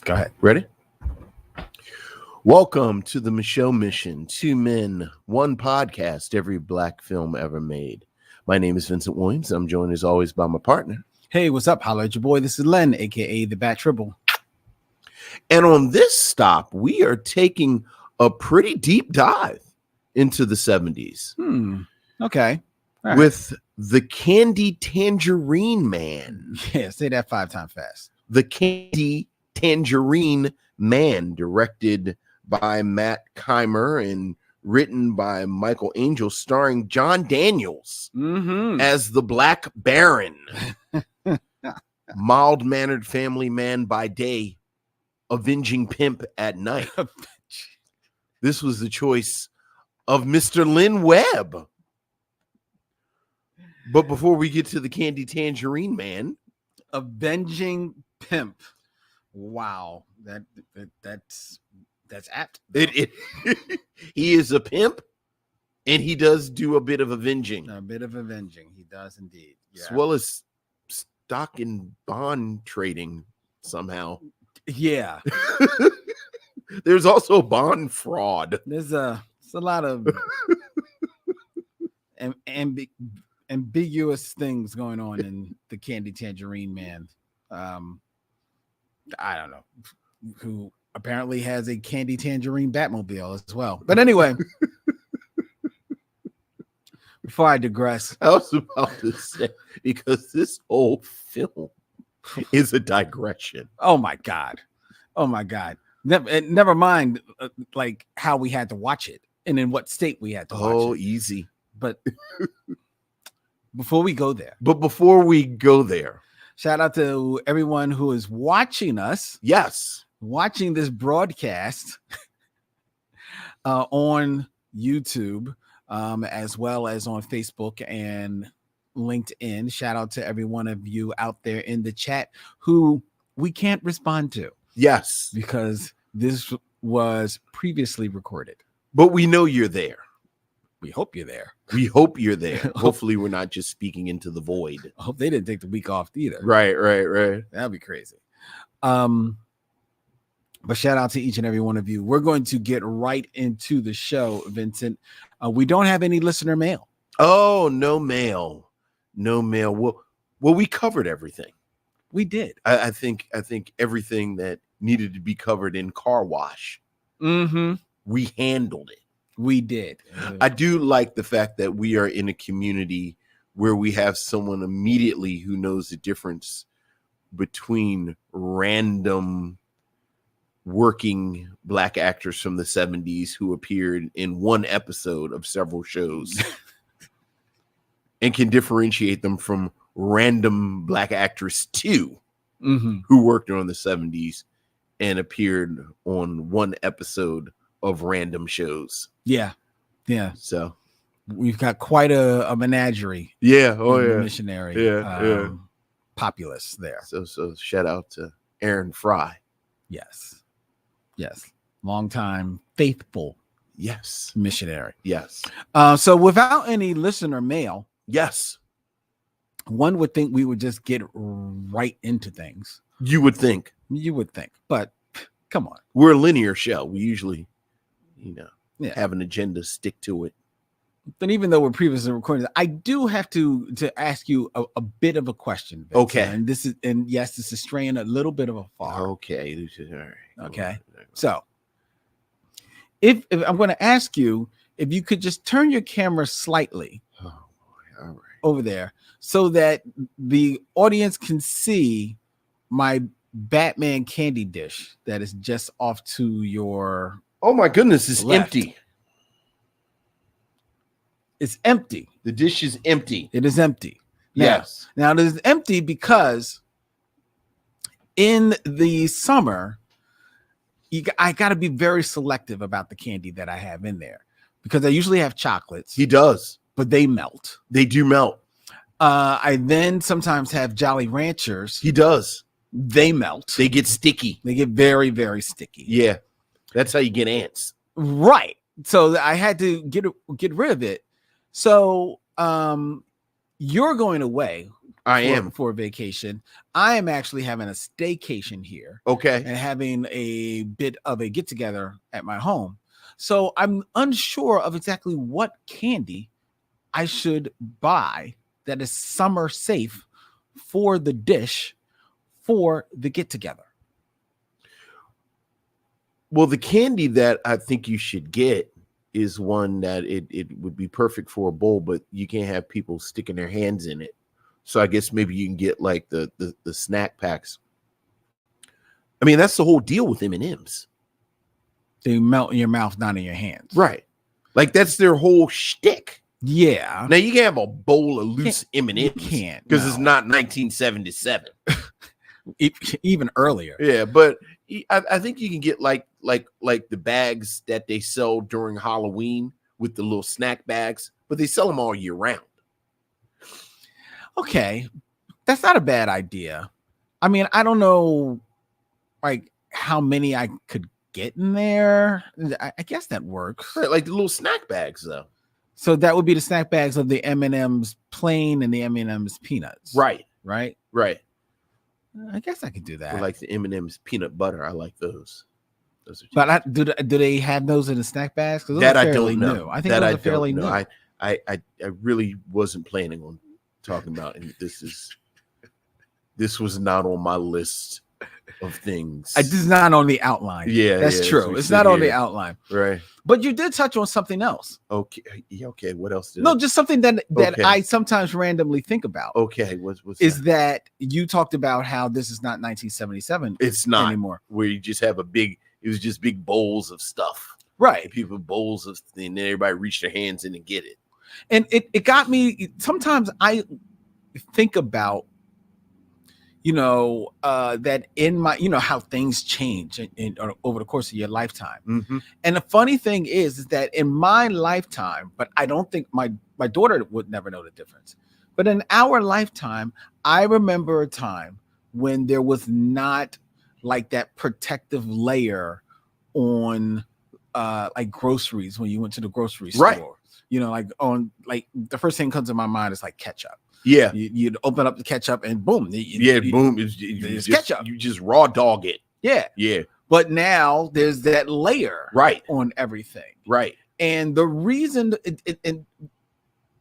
Go ahead. Ready? Welcome to the Michelle Mission. 2 men, 1 podcast, every black film ever made. My name is Vincent Williams. I'm joined as always by my partner. Hey, what's up? Holla at your boy. This is Len, aka the Bat Triple. And on this stop, we are taking a pretty deep dive into the 70s. Okay. All right. With the Candy Tangerine Man. Yeah, say that 5 times fast. The Candy Tangerine Man, directed by Matt Keimer and written by Michael Angel, starring John Daniels as the Black Baron. Mild-mannered family man by day, avenging pimp at night. This was the choice of Mr. Len Webb. But before we get to the Candy Tangerine Man, avenging pimp. Wow, that's apt. He is a pimp, and he does do a bit of avenging. A bit of avenging, he does indeed. Yeah. As well as stock and bond trading somehow. Yeah. There's also bond fraud. There's a lot of ambiguous things going on in the Candy Tangerine Man. I don't know, who apparently has a Candy Tangerine Batmobile as well. But anyway, before I digress, I was about to say, because this whole film is a digression. Oh my God. Never mind like how we had to watch it and in what state we had to watch it. Oh, easy. But before we go there, shout out to everyone who is watching us. Yes. Watching this broadcast on YouTube, as well as on Facebook and LinkedIn. Shout out to every one of you out there in the chat who we can't respond to. Yes. Because this was previously recorded. But we know you're there. We hope you're there. Hopefully we're not just speaking into the void. I hope they didn't take the week off either. Right. That'd be crazy. But shout out to each and every one of you. We're going to get right into the show, Vincent. We don't have any listener mail. Oh, no mail. Well, we covered everything. We did. I think everything that needed to be covered in car wash. We handled it. We did. I do like the fact that we are in a community where we have someone immediately who knows the difference between random working black actors from the 70s who appeared in one episode of several shows and can differentiate them from random black actress 2 who worked on the 70s and appeared on one episode of random shows. Yeah. So we've got quite a menagerie. Yeah. Missionary. Populace there. So shout out to Aaron Fry. Yes. Long time faithful. Yes. Missionary. Yes. So without any listener mail. Yes. One would think we would just get right into things. You would think, but come on. We're a linear show. We usually, have an agenda, stick to it. But even though we're previously recording, I do have to ask you a bit of a question, Vincent. Okay. And yes, this is straying a little bit of a far. Okay. All right. Okay. So if I'm going to ask you if you could just turn your camera slightly over there so that the audience can see my Batman candy dish that is just off to your Oh my goodness, it's left. empty. It's empty. The dish is empty. It is empty. Yes. Now it is empty because in the summer, I got to be very selective about the candy that I have in there because I usually have chocolates. He does. But they melt. They do melt. I then sometimes have Jolly Ranchers. He does. They melt. They get sticky. They get very, very sticky. Yeah. That's how you get ants. Right. So I had to get rid of it. So you're going away. for a vacation. I am actually having a staycation here. Okay. And having a bit of a get together at my home. So I'm unsure of exactly what candy I should buy that is summer safe for the dish for the get together. Well, the candy that I think you should get is one that it would be perfect for a bowl, but you can't have people sticking their hands in it. So I guess maybe you can get like the snack packs. I mean, that's the whole deal with M&Ms. They melt in your mouth, not in your hands. Right. Like that's their whole shtick. Yeah. Now you can have a bowl of loose M&Ms. You can't. Because it's not 1977. Even earlier. Yeah, but I think you can get like the bags that they sell during Halloween with the little snack bags, but they sell them all year round. Okay, that's not a bad idea. I mean, I don't know like how many I could get in there. I guess that works. Right, like the little snack bags though. So that would be the snack bags of the M&M's plain and the M&M's peanuts. Right. I guess I could do that. Or like the M&M's peanut butter. I like those. But do they have those in the snack bags? Because that I don't know. New. I think those are fairly new. I really wasn't planning on talking about, and this was not on my list of things. This is not on the outline. Yeah, that's true. It's not on the outline, right? But you did touch on something else. Okay, okay. What else? Just something that I sometimes randomly think about. Okay, what's that you talked about how this is not 1977. It's not anymore. Where you just have it was just big bowls of stuff, right? And people bowls of, and then everybody reach their hands in and get it. And it got me. Sometimes I think about, that in my, how things change over the course of your lifetime. Mm-hmm. And the funny thing is that in my lifetime, but I don't think my daughter would never know the difference. But in our lifetime, I remember a time when there was not like that protective layer on like groceries when you went to the grocery store. Right. Like the first thing that comes to my mind is like ketchup. Yeah, you'd open up the ketchup and boom. Boom. It's ketchup. You just raw dog it. Yeah. But now there's that layer right on everything. Right. And the reason and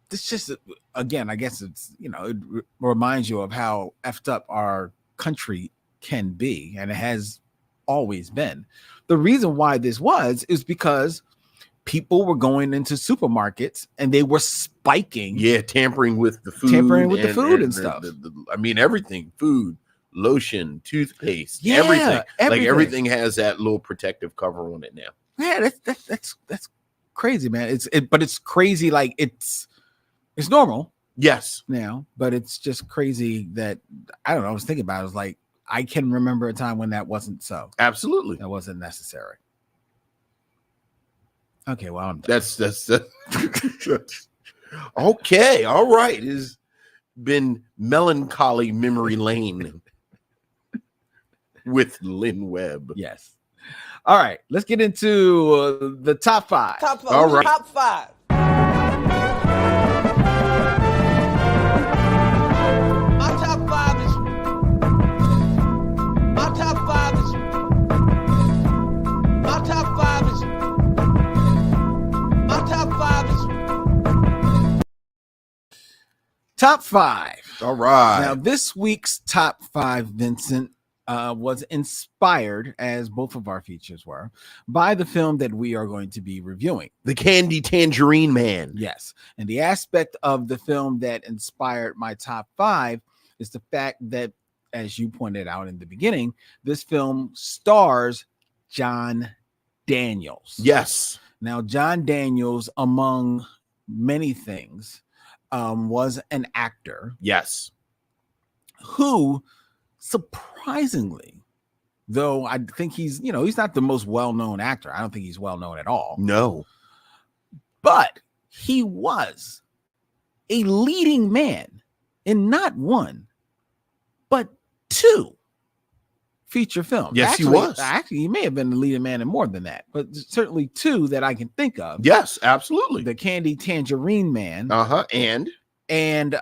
this just, again, I guess it's, it reminds you of how effed up our country can be. And it has always been. The reason why this is because people were going into supermarkets and they were spiking. Yeah, tampering with the food. And stuff. I mean, everything. Food, lotion, toothpaste, everything. Like everything has that little protective cover on it now. Yeah, that's crazy, man. But it's crazy, like it's normal. Yes. Now, but it's just crazy that, I don't know, I was thinking about it. I was like, I can remember a time when that wasn't so. Absolutely. That wasn't necessary. Okay, well, I'm done. That's okay. All right. It's been Melancholy Memory Lane with Lynn Webb. Yes. All right. Let's get into the top five. All right. Top five. Top five. All right. Now, this week's top five, Vincent, was inspired, as both of our features were, by the film that we are going to be reviewing. The Candy Tangerine Man. Yes. And the aspect of the film that inspired my top five is the fact that, as you pointed out in the beginning, this film stars John Daniels. Yes. Now, John Daniels, among many things, was an actor. Yes. Who, surprisingly, though I think he's not the most well-known actor. I don't think he's well-known at all. No. But he was a leading man in not one, but two feature films. Yes, he was. Actually, he may have been the leading man in more than that, but certainly two that I can think of. Yes, absolutely. The Candy Tangerine Man. And And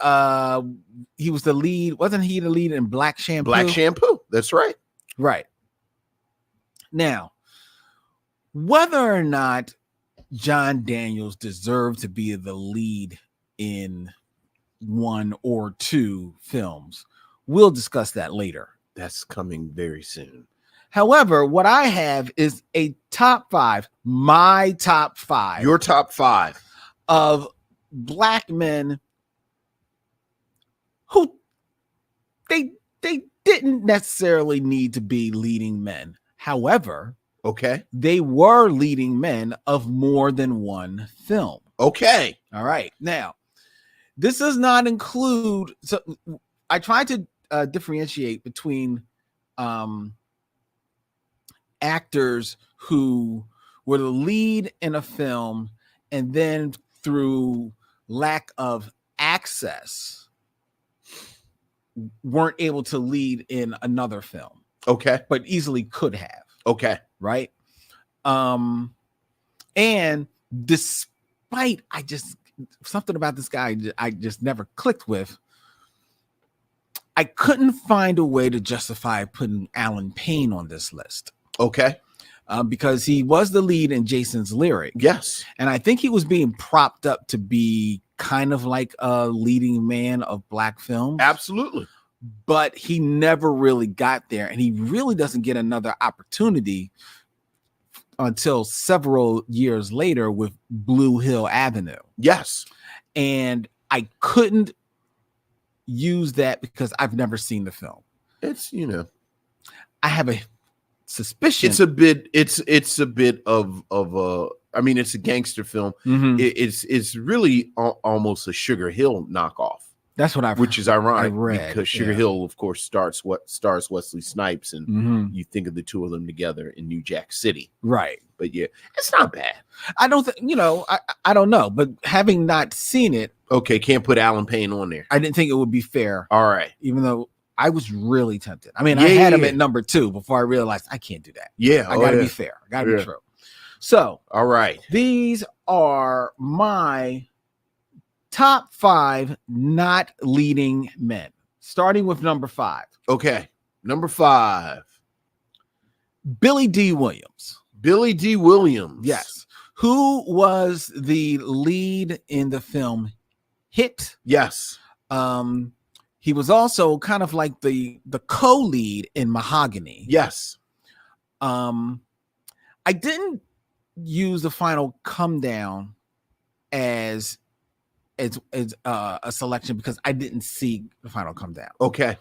he was the lead. Wasn't he the lead in Black Shampoo? Black Shampoo. That's right. Right. Now, whether or not John Daniels deserved to be the lead in one or two films, we'll discuss that later. That's coming very soon. However, what I have is a top 5, my top 5. Your top 5 of black men who they didn't necessarily need to be leading men. However, okay, they were leading men of more than one film. Okay. All right. Now, this does not include. So I tried to differentiate between actors who were the lead in a film and then through lack of access weren't able to lead in another film. Okay. But easily could have. Okay. Right. And despite something about this guy I just never clicked with, I couldn't find a way to justify putting Alan Payne on this list. Okay. Because he was the lead in Jason's Lyric. Yes. And I think he was being propped up to be kind of like a leading man of black films. Absolutely. But he never really got there. And he really doesn't get another opportunity until several years later with Blue Hill Avenue. Yes. And I couldn't use that because I've never seen the film. It's, I have a suspicion. It's a bit of a, I mean, it's a gangster film. Mm-hmm. It's really almost a Sugar Hill knockoff. That's what which is ironic read, because Sugar Hill, of course, stars Wesley Snipes, and you think of the two of them together in New Jack City, right? But yeah, it's not bad. I don't think I don't know, but having not seen it, okay, can't put Alan Payne on there. I didn't think it would be fair. All right, even though I was really tempted. I mean, I had him at number 2 before I realized I can't do that. Yeah, I gotta be fair. I gotta be true. So, all right, these are my top 5 not leading men, starting with number 5. Okay, number 5, Billy D. Williams. Billy D. Williams, yes, who was the lead in the film Hit. Yes. He was also kind of like the co-lead in Mahogany. Yes. I didn't use the final come down as a selection because I didn't see the final come down. Okay.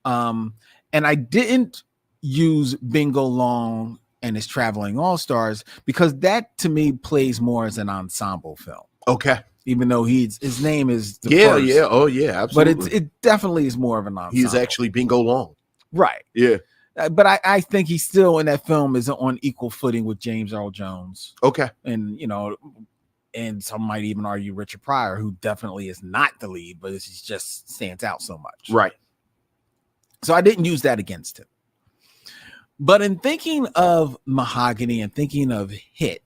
And I didn't use Bingo Long and his Traveling All-Stars because that to me plays more as an ensemble film. Okay. Even though his name is the first. Yeah, oh yeah, absolutely. But it definitely is more of an ensemble. He's actually Bingo Long. Right. Yeah. But I think he's still in that film is on equal footing with James Earl Jones. Okay. And and some might even argue Richard Pryor, who definitely is not the lead, but he just stands out so much. Right. So I didn't use that against him. But in thinking of Mahogany and thinking of Hit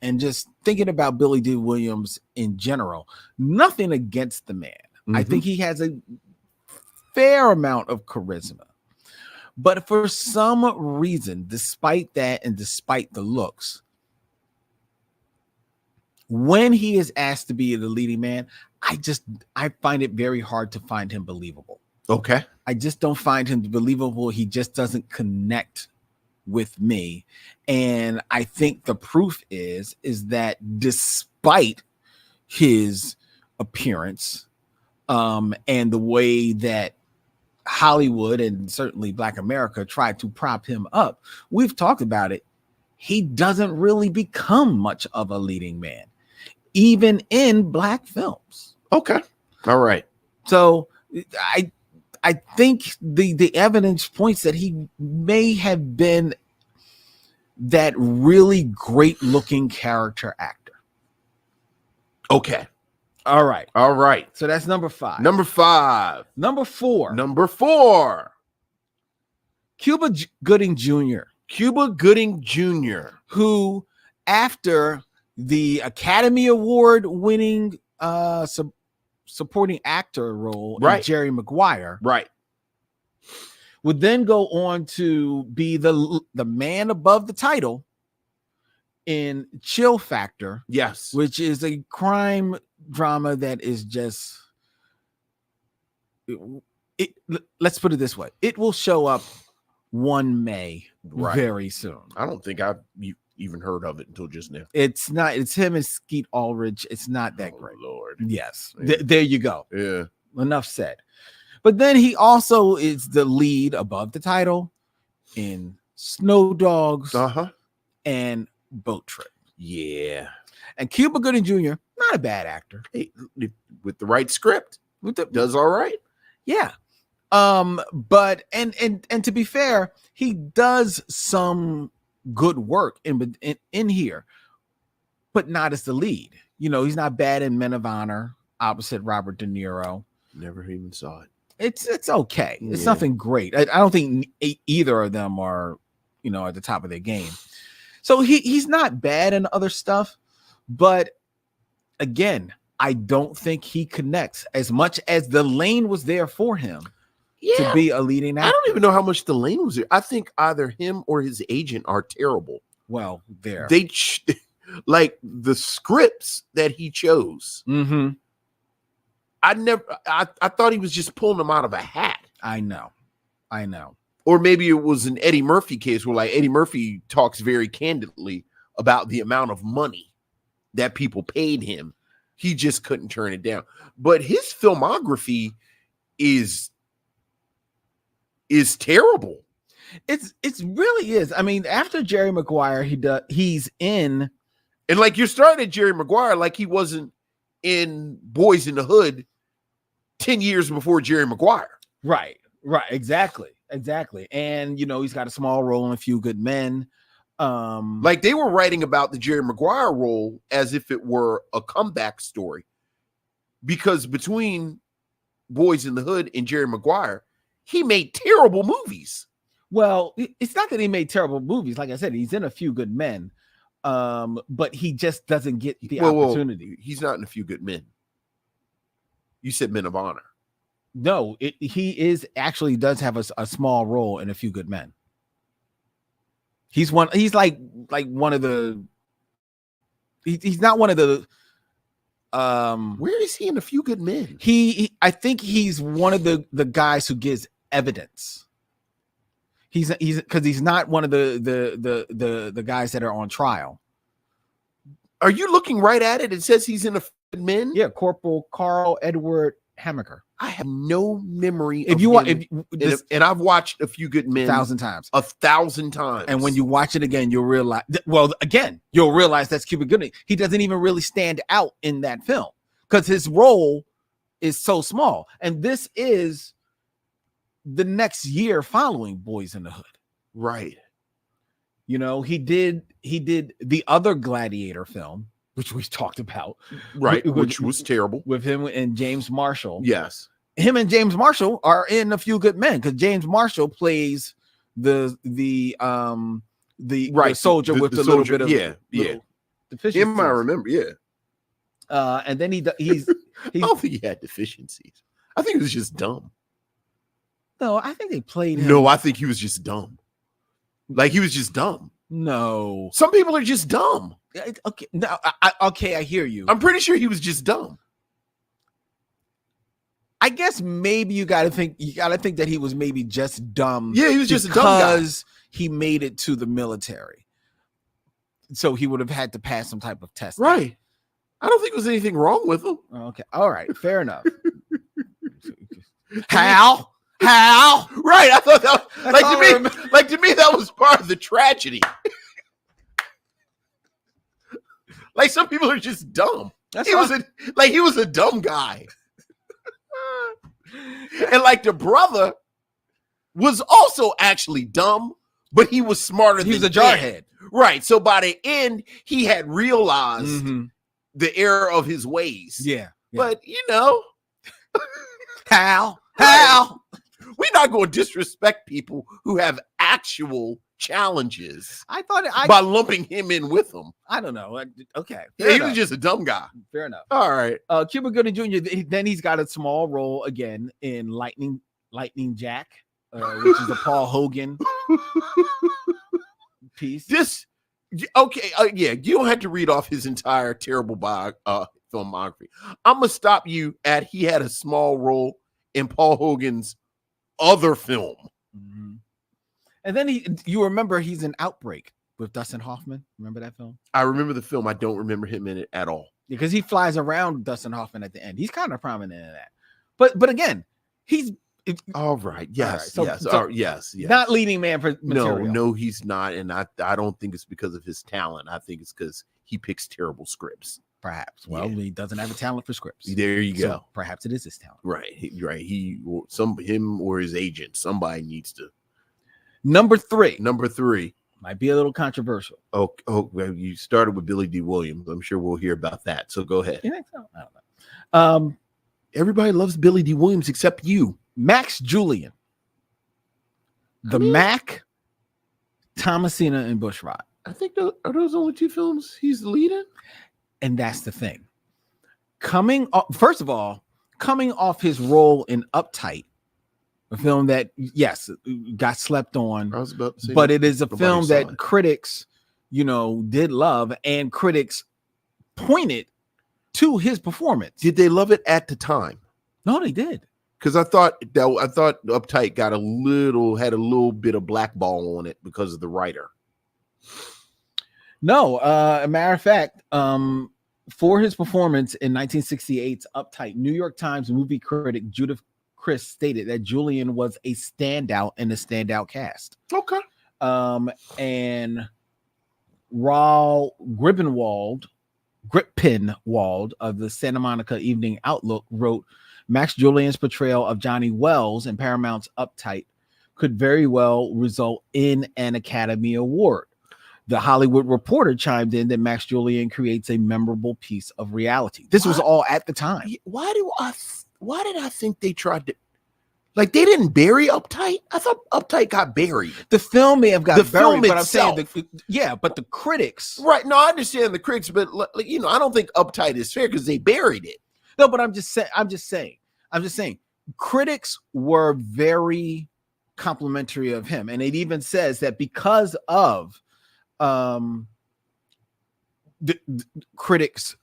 and just thinking about Billy D. Williams in general, nothing against the man. Mm-hmm. I think he has a fair amount of charisma. But for some reason, despite that and despite the looks, when he is asked to be the leading man, I find it very hard to find him believable. Okay. I just don't find him believable. He just doesn't connect with me. And I think the proof is that despite his appearance and the way that Hollywood and certainly Black America tried to prop him up, we've talked about it, he doesn't really become much of a leading man, even in black films. Okay. All right. So I think the evidence points that he may have been that really great looking character actor. Okay. All right. All right. So that's number 5. Number 5. Number 4. Number 4. Cuba Gooding Jr. Cuba Gooding Jr. Who, after the Academy Award winning supporting actor role in Right. Jerry Maguire, Right. would then go on to be the man above the title in Chill Factor, Yes. which is a crime drama that is just let's put it this way. It will show up 1 May very soon. I don't think I've even heard of it until just now. It's him and Skeet Ulrich. It's not that great. Lord. Yes. Yeah. There you go. Yeah. Enough said. But then he also is the lead above the title in Snow Dogs and Boat Trip. Yeah. And Cuba Gooding Jr., not a bad actor. Hey, with the right script, does all right. Yeah. But and to be fair, he does some good work in here, but not as the lead. You know, he's not bad in Men of Honor opposite Robert De Niro. Never even saw it. It's okay. It's nothing great. I don't think either of them are, you know, at the top of their game. So he's not bad in other stuff, but again, I don't think he connects as much as the lane was there for him to be a leading actor. I don't even know how much the lane was there. I think either him or his agent are terrible. Well, they like the scripts that he chose. Mm-hmm. I thought he was just pulling them out of a hat. I know. Or maybe it was an Eddie Murphy case where like Eddie Murphy talks very candidly about the amount of money that people paid him. He just couldn't turn it down. But his filmography is terrible. It really is. I mean, after Jerry Maguire, he's in, and like you're starting at Jerry Maguire like he wasn't in Boys in the Hood 10 years before Jerry Maguire. Right, exactly. And you know, he's got a small role in A Few Good Men. Like they were writing about the Jerry Maguire role as if it were a comeback story, because between Boys in the Hood and Jerry Maguire, he made terrible movies. Well, it's not that he made terrible movies. Like I said, he's in A Few Good Men, but he just doesn't get the opportunity. Well, he's not in A Few Good Men. You said Men of Honor. No, he does have a small role in A Few Good Men. He's like one of the. He's not one of the. Where is he in A Few Good Men? I think he's one of the guys who gives evidence. He's because he's not one of the guys that are on trial. Are you looking right at it? It says he's in A Few Good Men. Yeah, Corporal Carl Edward Hammaker. I have no memory. If you want, and I've watched A Few Good Men 1,000 times. 1,000 times. And when you watch it again, you'll realize. Well, again, you'll realize that's Cuba Gooding. He doesn't even really stand out in that film because his role is so small. And this is the next year following Boys in the Hood. Right. You know, he did the other Gladiator film, which we talked about. Right, which was terrible. With him and James Marshall. Yes. Him and James Marshall are in A Few Good Men because James Marshall plays the soldier with the little bit of deficiencies. Him, I remember, and then he's I don't think he had deficiencies. I think he was just dumb. No, I think they played him. No, I think he was just dumb. Like he was just dumb. No, some people are just dumb. Okay, no, I hear you. I'm pretty sure he was just dumb. I guess maybe you gotta think that he was maybe just dumb. Yeah, he was just a dumb guy. Because he made it to the military. So he would have had to pass some type of test. Right. I don't think there was anything wrong with him. Okay. All right. Fair enough. How? Right. I thought that to me that was part of the tragedy. Like some people are just dumb. He was a dumb guy. And like the brother was also actually dumb, but he was smarter than he was a jarhead. Right. So by the end, he had realized the error of his ways. Yeah. But you know, how? We're not going to disrespect people who have actual challenges I thought by lumping him in with them. I don't know. Okay. Yeah, he was just a dumb guy. Fair enough. All right. Cuba Gooding Jr. Then he's got a small role again in Lightning Jack, which is the Paul Hogan piece. Okay, yeah, you don't have to read off his entire terrible filmography. I'm gonna stop you at he had a small role in Paul Hogan's other film. Mm-hmm. And then you remember he's in Outbreak with Dustin Hoffman. Remember that film? I remember the film. I don't remember him in it at all. Because he flies around Dustin Hoffman at the end. He's kind of prominent in that. But again, he's all right. Yes. All right. So yes. Not leading man for material. No, he's not. And I don't think it's because of his talent. I think it's because he picks terrible scripts. Perhaps. Well, he doesn't have a talent for scripts. There you go. Perhaps it is his talent. Right. Him or his agent. Somebody needs to. Number three might be a little controversial. Oh, well, you started with Billy D. Williams. I'm sure we'll hear about that. So go ahead. You think so? I don't know. Everybody loves Billy D. Williams except you. Max Julian. Mac, Thomasina, and Bushrod. I think are those only two films he's the lead in? And that's the thing. First of all, coming off his role in Uptight, a film that, yes, got slept on, I was about to say, but it is a film that critics, did love, and critics pointed to his performance. Did they love it at the time? No, they did. Because I thought Uptight had a little bit of blackball on it because of the writer. No, a matter of fact, for his performance in 1968's Uptight, New York Times movie critic Judith Chris stated that Julian was a standout in the standout cast. Okay. And Raul Grippenwald of the Santa Monica Evening Outlook wrote, Max Julian's portrayal of Johnny Wells in Paramount's Uptight could very well result in an Academy Award. The Hollywood Reporter chimed in that Max Julian creates a memorable piece of reality. This was all at the time. Why did I think they tried to, they didn't bury Uptight? I thought Uptight got buried. The film may have got buried, film but itself. I'm saying, but the critics. Right. No, I understand the critics, but I don't think Uptight is fair because they buried it. No, but I'm just saying, critics were very complimentary of him. And it even says that because of the critics'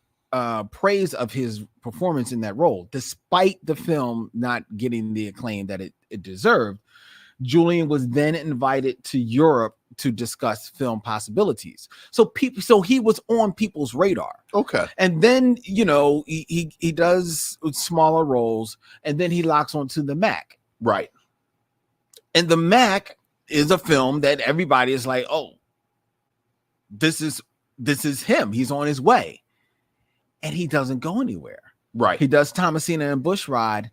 praise of his performance in that role, despite the film not getting the acclaim that it deserved, Julian was then invited to Europe to discuss film possibilities. So he was on people's radar. Okay. And then, he does smaller roles, and then he locks onto the Mac. Right. And the Mac is a film that everybody is like, oh, this is him. He's on his way. And he doesn't go anywhere. Right. He does Thomasina and Bushrod,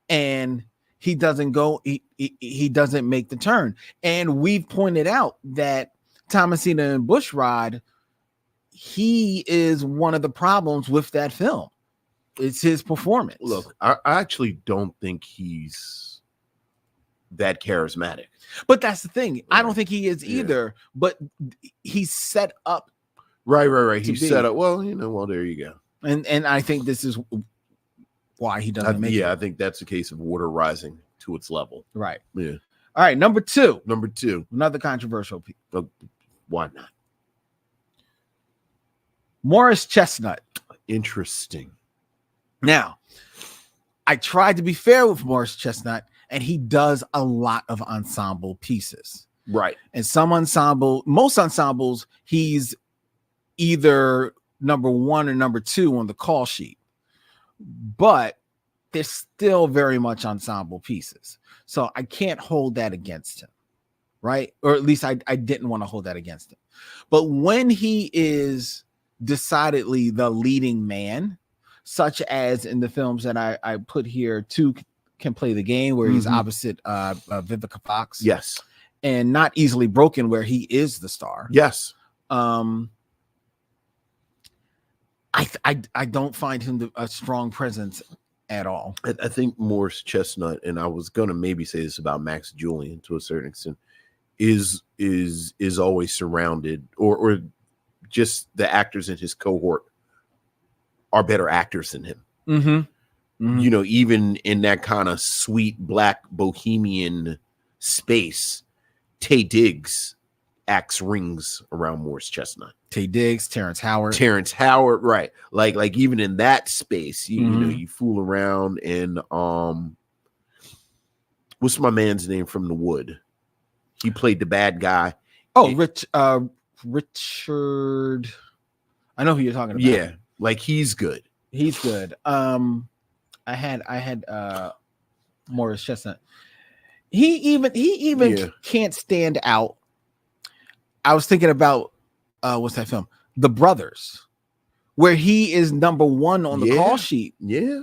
and he doesn't go, he doesn't make the turn. And we've pointed out that Thomasina and Bushrod, he is one of the problems with that film. It's his performance. Look, I actually don't think he's that charismatic. But that's the thing. Right. I don't think he is either, but he's set up. Right. He's set up. Well, there you go. And I think this is why he doesn't make it. Yeah, I think that's a case of water rising to its level. Right. Yeah. All right. Number two. Another controversial piece. Why not? Morris Chestnut. Interesting. Now, I tried to be fair with Morris Chestnut, and he does a lot of ensemble pieces. Right. And most ensembles, he's either number one or number two on the call sheet. But they're still very much ensemble pieces. So I can't hold that against him, right? Or at least I didn't want to hold that against him. But when he is decidedly the leading man, such as in the films that I put here, Two Can Play the Game, where he's opposite Vivica Fox. Yes. And Not Easily Broken, where he is the star. Yes. I don't find him a strong presence at all. I think Morris Chestnut, and I was going to maybe say this about Max Julian to a certain extent, is always surrounded, or just the actors in his cohort are better actors than him. You know, even in that kind of sweet black bohemian space, Taye Diggs acts rings around Morris Chestnut. Taye Diggs, Terrence Howard, right? Like even in that space, you know, you fool around. And what's my man's name from The Wood? He played the bad guy. Oh, Richard. I know who you're talking about. Yeah, like he's good. He's good. I had Morris Chestnut. He even can't stand out. I was thinking about what's that film? The Brothers, where he is number one on the call sheet. Yeah.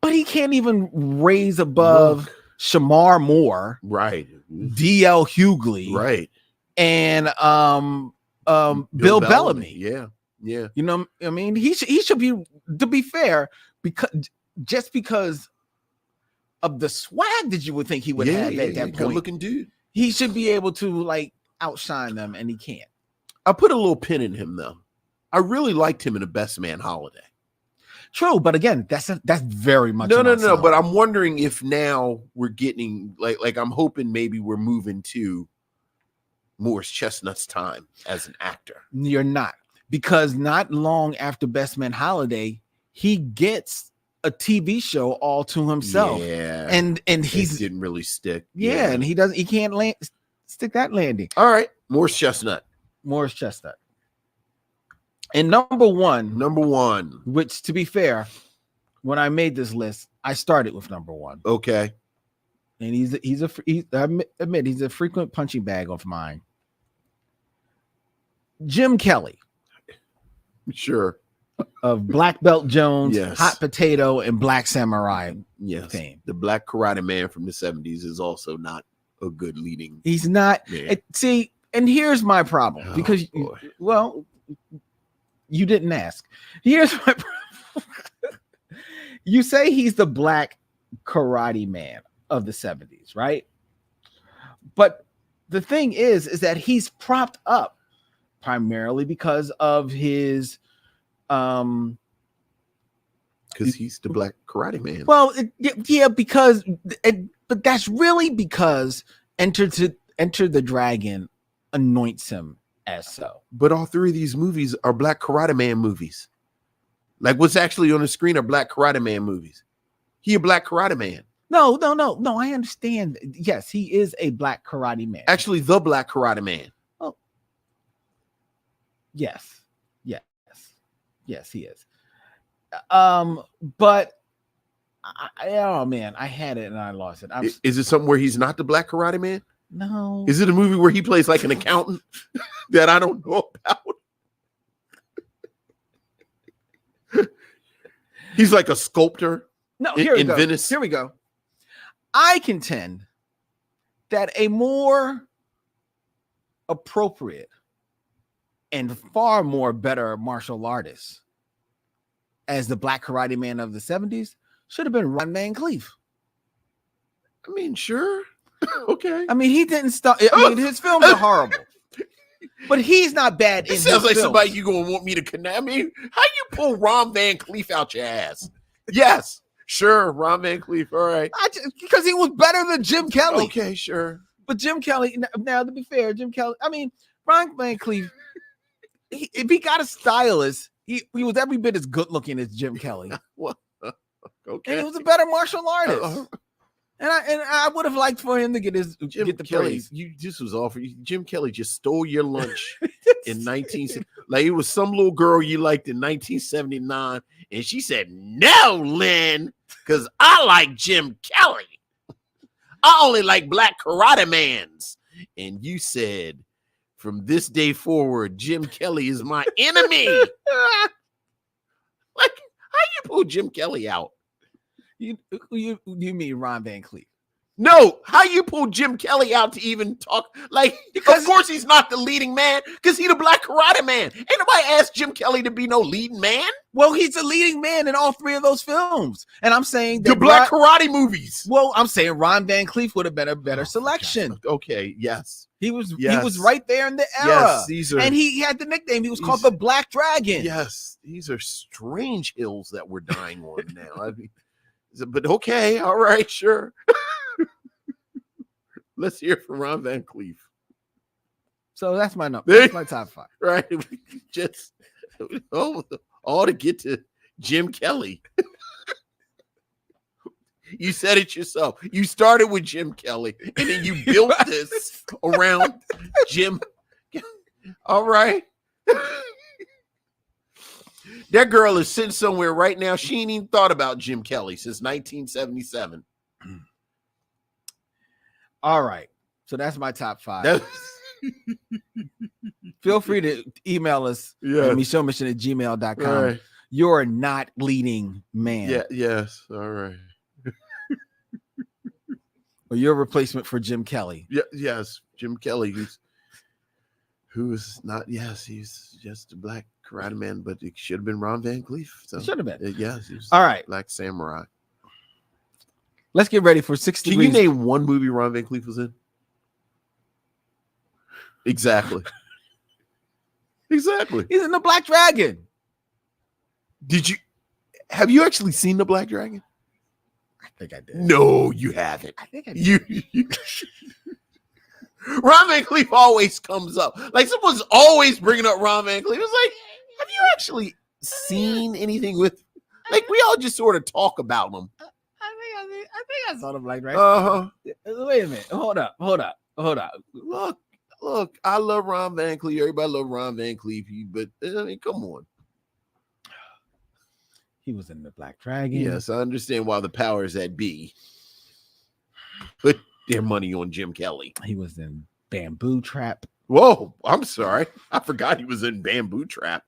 But he can't even raise above Shamar Moore. Right. D.L. Hughley. Right. And Bill Bellamy. Yeah. Yeah. You know, I mean, he should be, to be fair, because of the swag that you would think he would have at that point. Good looking dude. He should be able to like outshine them, and he can't. I put a little pin in him though. I really liked him in The Best Man Holiday. True, but again, that's very much no. But I'm wondering if now we're getting like I'm hoping maybe we're moving to Morris Chestnut's time as an actor. You're not, because not long after Best Man Holiday, he gets a TV show all to himself. Yeah, and he didn't really stick. Yeah, and he can't stick that landing. All right, Morris Chestnut. And number one, which, to be fair, when I made this list, I started with number one. Okay. And I admit he's a frequent punching bag of mine. Jim Kelly. Sure. Of Black Belt Jones, yes. Hot Potato, and Black Samurai. Yes. Fame. The Black Karate Man from the 70s is also not a good leading. He's not. See, and here's my problem. Because, you didn't ask. Here's my problem. You say he's the Black Karate Man of the 70s, right? But the thing is that he's propped up primarily because of his because he's the Black Karate Man. Well, but that's really because Enter the Dragon anoints him as so. But all three of these movies are Black Karate Man movies. Like what's actually on the screen are Black Karate Man movies. He a Black Karate Man. No. I understand. Yes, he is a Black Karate Man. Actually, the Black Karate Man. Oh, yes, he is. But oh man, I had it and I lost it. Is it something where he's not the Black Karate Man? No. Is it a movie where he plays like an accountant that I don't know about? He's like a sculptor. No, here we go. Venice. Here we go. I contend that a more appropriate and far more better martial artist as the Black Karate Man of the 70s should have been Ron Van Cleef. I mean, sure. Okay. I mean, he didn't start. I mean, his films are horrible, but he's not bad. It sounds like somebody you gonna want me to connect. I mean, how you pull Ron Van Cleef out your ass? Yes, sure, Ron Van Cleef. All right, because he was better than Jim Kelly. Okay, sure. But Jim Kelly. Now, to be fair, Jim Kelly. I mean, Ron Van Cleef. If he got a stylist, he was every bit as good looking as Jim Kelly. Well, okay, and he was a better martial artist. And I would have liked for him to get the Kelly, praise. This was awful. Jim Kelly just stole your lunch in 19. Like it was some little girl you liked in 1979, and she said, "No, Len, because I like Jim Kelly. I only like Black Karate Mans." And you said, "From this day forward, Jim Kelly is my enemy." Like, how you pull Jim Kelly out? You mean Ron Van Cleef? No, how you pull Jim Kelly out to even talk? Like, because of course he's not the leading man, because he's the Black Karate Man. Ain't nobody asked Jim Kelly to be no leading man. Well, he's a leading man in all three of those films, and I'm saying that the Black Karate movies. Well, I'm saying Ron Van Cleef would have been a better selection. Okay, yes, he was right there in the era. Yes, and he had the nickname. He was called the Black Dragon. Yes, these are strange hills that we're dying on now. I mean, but okay, all right, sure. Let's hear from Ron Van Cleef. So that's my number. That's my top 5. Right. Just all to get to Jim Kelly. You said it yourself. You started with Jim Kelly, and then you built this around Jim. All right. That girl is sitting somewhere right now. She ain't even thought about Jim Kelly since 1977. All right. So that's my top 5. Feel free to email us at michellemission@gmail.com. Right. You're not leading man. Yeah, yes. All right. Or your replacement for Jim Kelly. Yeah, yes. Jim Kelly, who's not, yes, he's just a Black Karate Man, but it should have been Ron Van Cleef. So, it should have been. Yes. He was all right. Black Samurai. Let's get ready for 6 Can degrees. you name one movie Ron Van Cleef was in? Exactly. Exactly. He's in The Black Dragon. Have you actually seen The Black Dragon? I think I did. No, you haven't. I think I did. Ron Van Cleef always comes up. Like, someone's always bringing up Ron Van Cleef. It's like, have you actually seen anything with, like, we all just sort of talk about him. I think I saw The Black Dragon. Wait a minute. Hold up. Look, I love Ron Van Cleef. Everybody love Ron Van Cleef, but I mean, come on. He was in The Black Dragon. Yes, I understand why the powers that be put their money on Jim Kelly. He was in Bamboo Trap. Whoa, I'm sorry. I forgot he was in Bamboo Trap.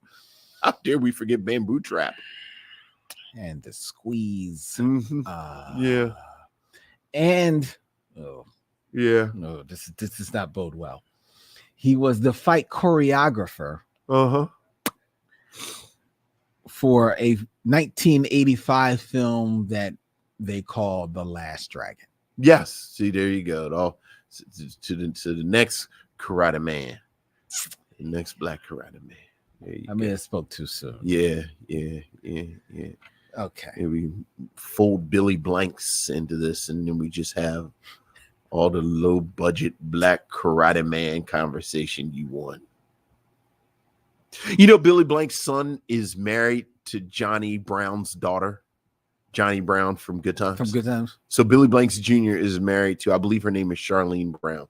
How dare we forget Bamboo Trap? And The Squeeze. Mm-hmm. Yeah. And no, this does not bode well. He was the fight choreographer for a 1985 film that they call The Last Dragon. Yes. See, there you go. To the next Karate Man. The next Black Karate Man. I may have spoke too soon. Yeah. Okay. And we fold Billy Blanks into this, and then we just have all the low budget Black Karate Man conversation you want. You know, Billy Blank's son is married to Johnny Brown's daughter. Johnny Brown from Good Times. From Good Times. So Billy Blanks Jr. is married to, I believe her name is Charlene Brown.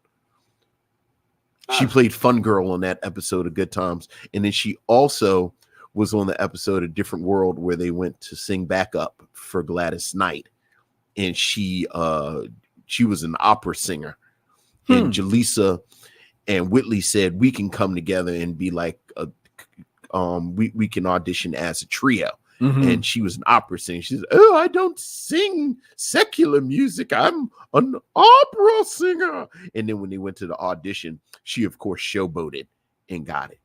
She played Fun Girl on that episode of Good Times. And then she also was on the episode of Different World where they went to sing backup for Gladys Knight. And she was an opera singer. And Jaleesa and Whitley said, we can come together and be like, we can audition as a trio. And she was an opera singer. She said, oh, I don't sing secular music. I'm an opera singer. And then when they went to the audition, she, of course, showboated and got it.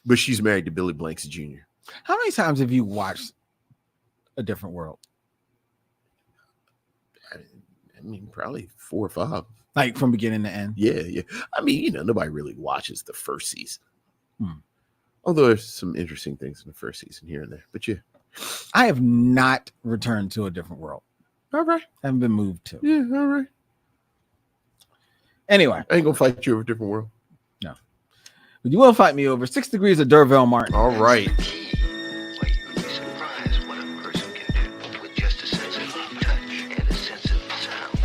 But she's married to Billy Blanks Jr. How many times have you watched A Different World? I mean, probably 4 or 5. Like from beginning to end? Yeah. I mean, nobody really watches the first season. Although there's some interesting things in the first season here and there. But yeah. I have not returned to A Different World. All right. I haven't been moved to. Yeah, all right. Anyway. I ain't going to fight you over A Different World. No. But you will fight me over 6 Degrees of Dervell Martin. All right. Well, you'd be surprised what a person can do with just a sense of touch and a sense of sound.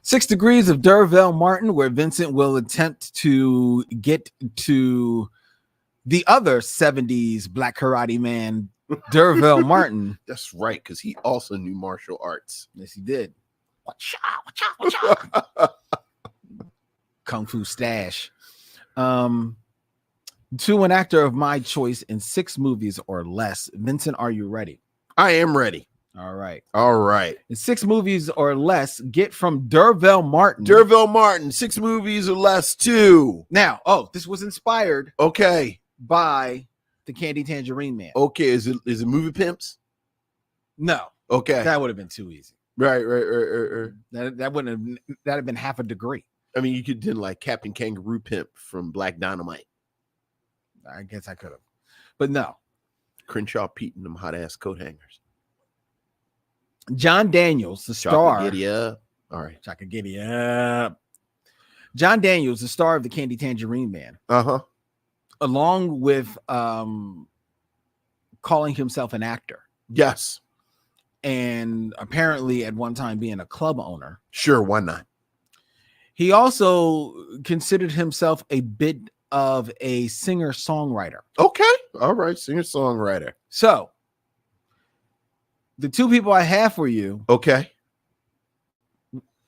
6 Degrees of Dervell Martin, where Vincent will attempt to get to the other 70s Black Karate Man, Dervell Martin. That's right, because he also knew martial arts. Yes, he did. Kung Fu stash. To an actor of my choice in 6 movies or less. Vincent, are you ready? I am ready. All right. All right. In 6 movies or less, get from Dervell Martin. Dervell Martin, 6 movies or less, 2. Now, this was inspired Okay. by the Candy Tangerine Man. Okay. Is it Movie Pimps? No. Okay. That would have been too easy. Right. That wouldn't have, that'd have been half a degree. I mean, you could do like Captain Kangaroo Pimp from Black Dynamite. I guess I could have. But no. Crenshaw Pete and them hot ass coat hangers. John Daniels, the star. Giddy up. All right. Chaka giddy up. John Daniels, the star of the Candy Tangerine Man. Uh-huh. Along with calling himself an actor. Yes. And apparently at one time being a club owner. Sure, why not? He also considered himself a bit of a singer-songwriter. Okay. All right. Singer-songwriter. So, the 2 people I have for you Okay.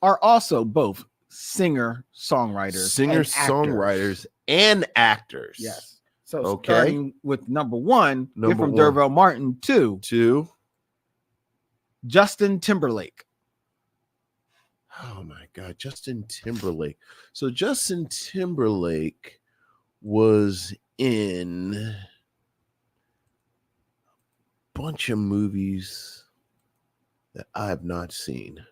are also both singer-songwriters. Singer-songwriters and actors. Yes. So, Okay. starting with number 1, Number from 1. Dervell Martin. 2, 2. Justin Timberlake. Oh my God, Justin Timberlake. So Justin Timberlake was in a bunch of movies that I have not seen.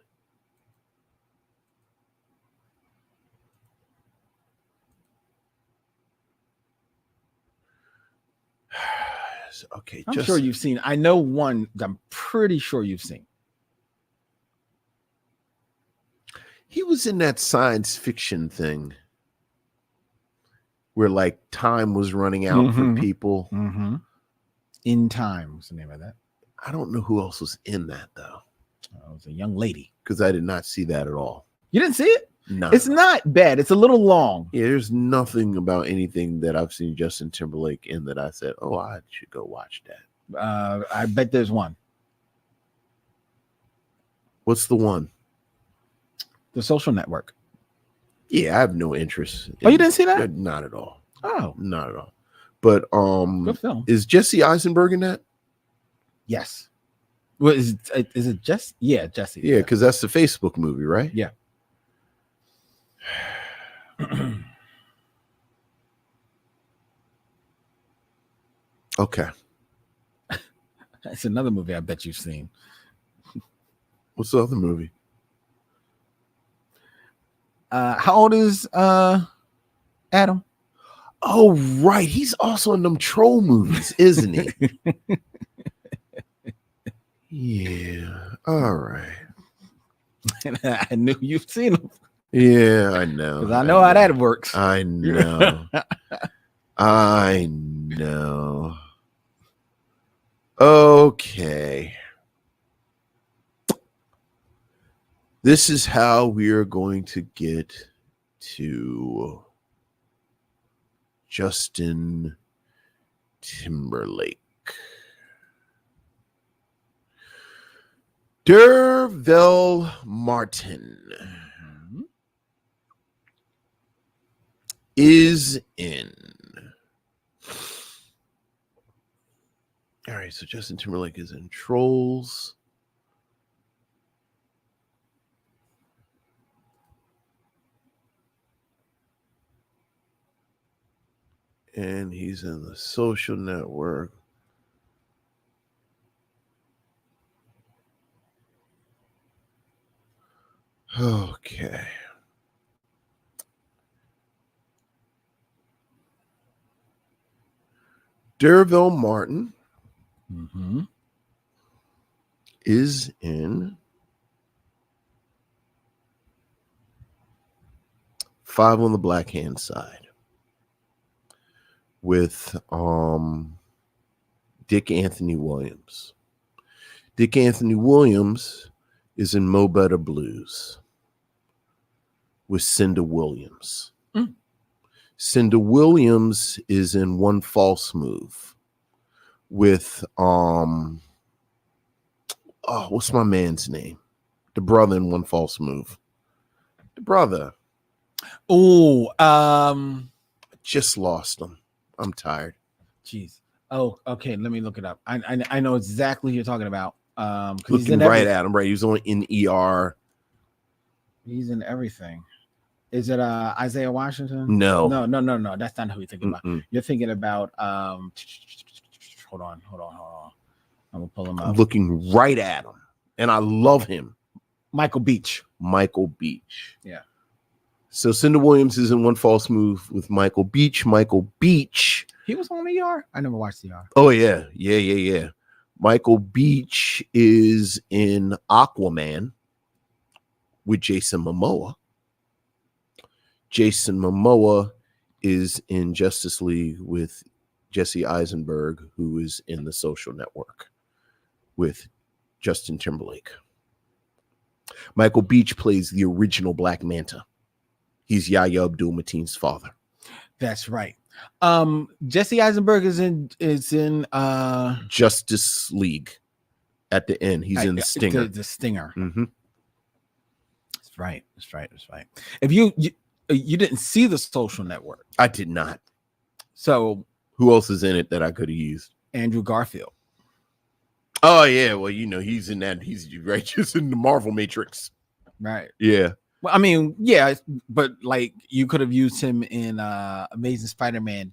Okay, I'm sure you've seen. I know one that I'm pretty sure you've seen. He was in that science fiction thing where like time was running out for people. Mm-hmm. In Time was the name of that. I don't know who else was in that though. It was a young lady. Because I did not see that at all. You didn't see it? No. It's not bad. It's a little long. Yeah, there's nothing about anything that I've seen Justin Timberlake in that I said, oh, I should go watch that. I bet there's one. What's the one? The Social Network. Yeah, I have no interest. You didn't see that? Not at all. Oh. Not at all. But Good film. Is Jesse Eisenberg in that? Yes. Well, is it Jesse? Yeah, Jesse. Yeah, because that's the Facebook movie, right? Yeah. Okay. That's another movie I bet you've seen. What's the other movie? How old is Adam? Oh, right. He's also in them troll movies, isn't he? Yeah. All right. I knew you've seen him. Yeah, I know. Because I know how that works. I know. I know. Okay. This is how we are going to get to Justin Timberlake. Dervell Martin is in. All right, so Justin Timberlake is in Trolls. And he's in The Social Network. Okay. Dervell Martin is in Five on the Black Hand Side with Dick Anthony Williams. Dick Anthony Williams is in Mo Better Blues with Cinda Williams. Cinda Williams is in One False Move with what's my man's name? The brother in One False Move. The brother. Oh, Just lost him. I'm tired. Jeez. Oh, okay. Let me look it up. I know exactly who you're talking about. Because he's Looking in right everything. at him, right? He was on in ER. He's in everything. Is it Isaiah Washington? No. No. That's not who you're thinking about. Mm-mm. You're thinking about hold on. I'm gonna pull him up. Looking right at him. And I love him. Michael Beach. Michael Beach. Yeah. So Cinda Williams is in One False Move with Michael Beach. Michael Beach. He was on ER. I never watched ER. Oh, yeah. Michael Beach is in Aquaman with Jason Momoa. Jason Momoa is in Justice League with Jesse Eisenberg, who is in The Social Network with Justin Timberlake. Michael Beach plays the original Black Manta. He's Yahya Abdul-Mateen's father. That's right. Jesse Eisenberg is in Justice League at the end. He's in the Stinger. The Stinger. Mm-hmm. That's right. If you didn't see The Social Network. I did not. So who else is in it that I could have used? Andrew Garfield. Oh yeah, well he's in that. He's right just in the Marvel Matrix. Right. Yeah. Well, I mean, yeah, but like you could have used him in Amazing Spider-Man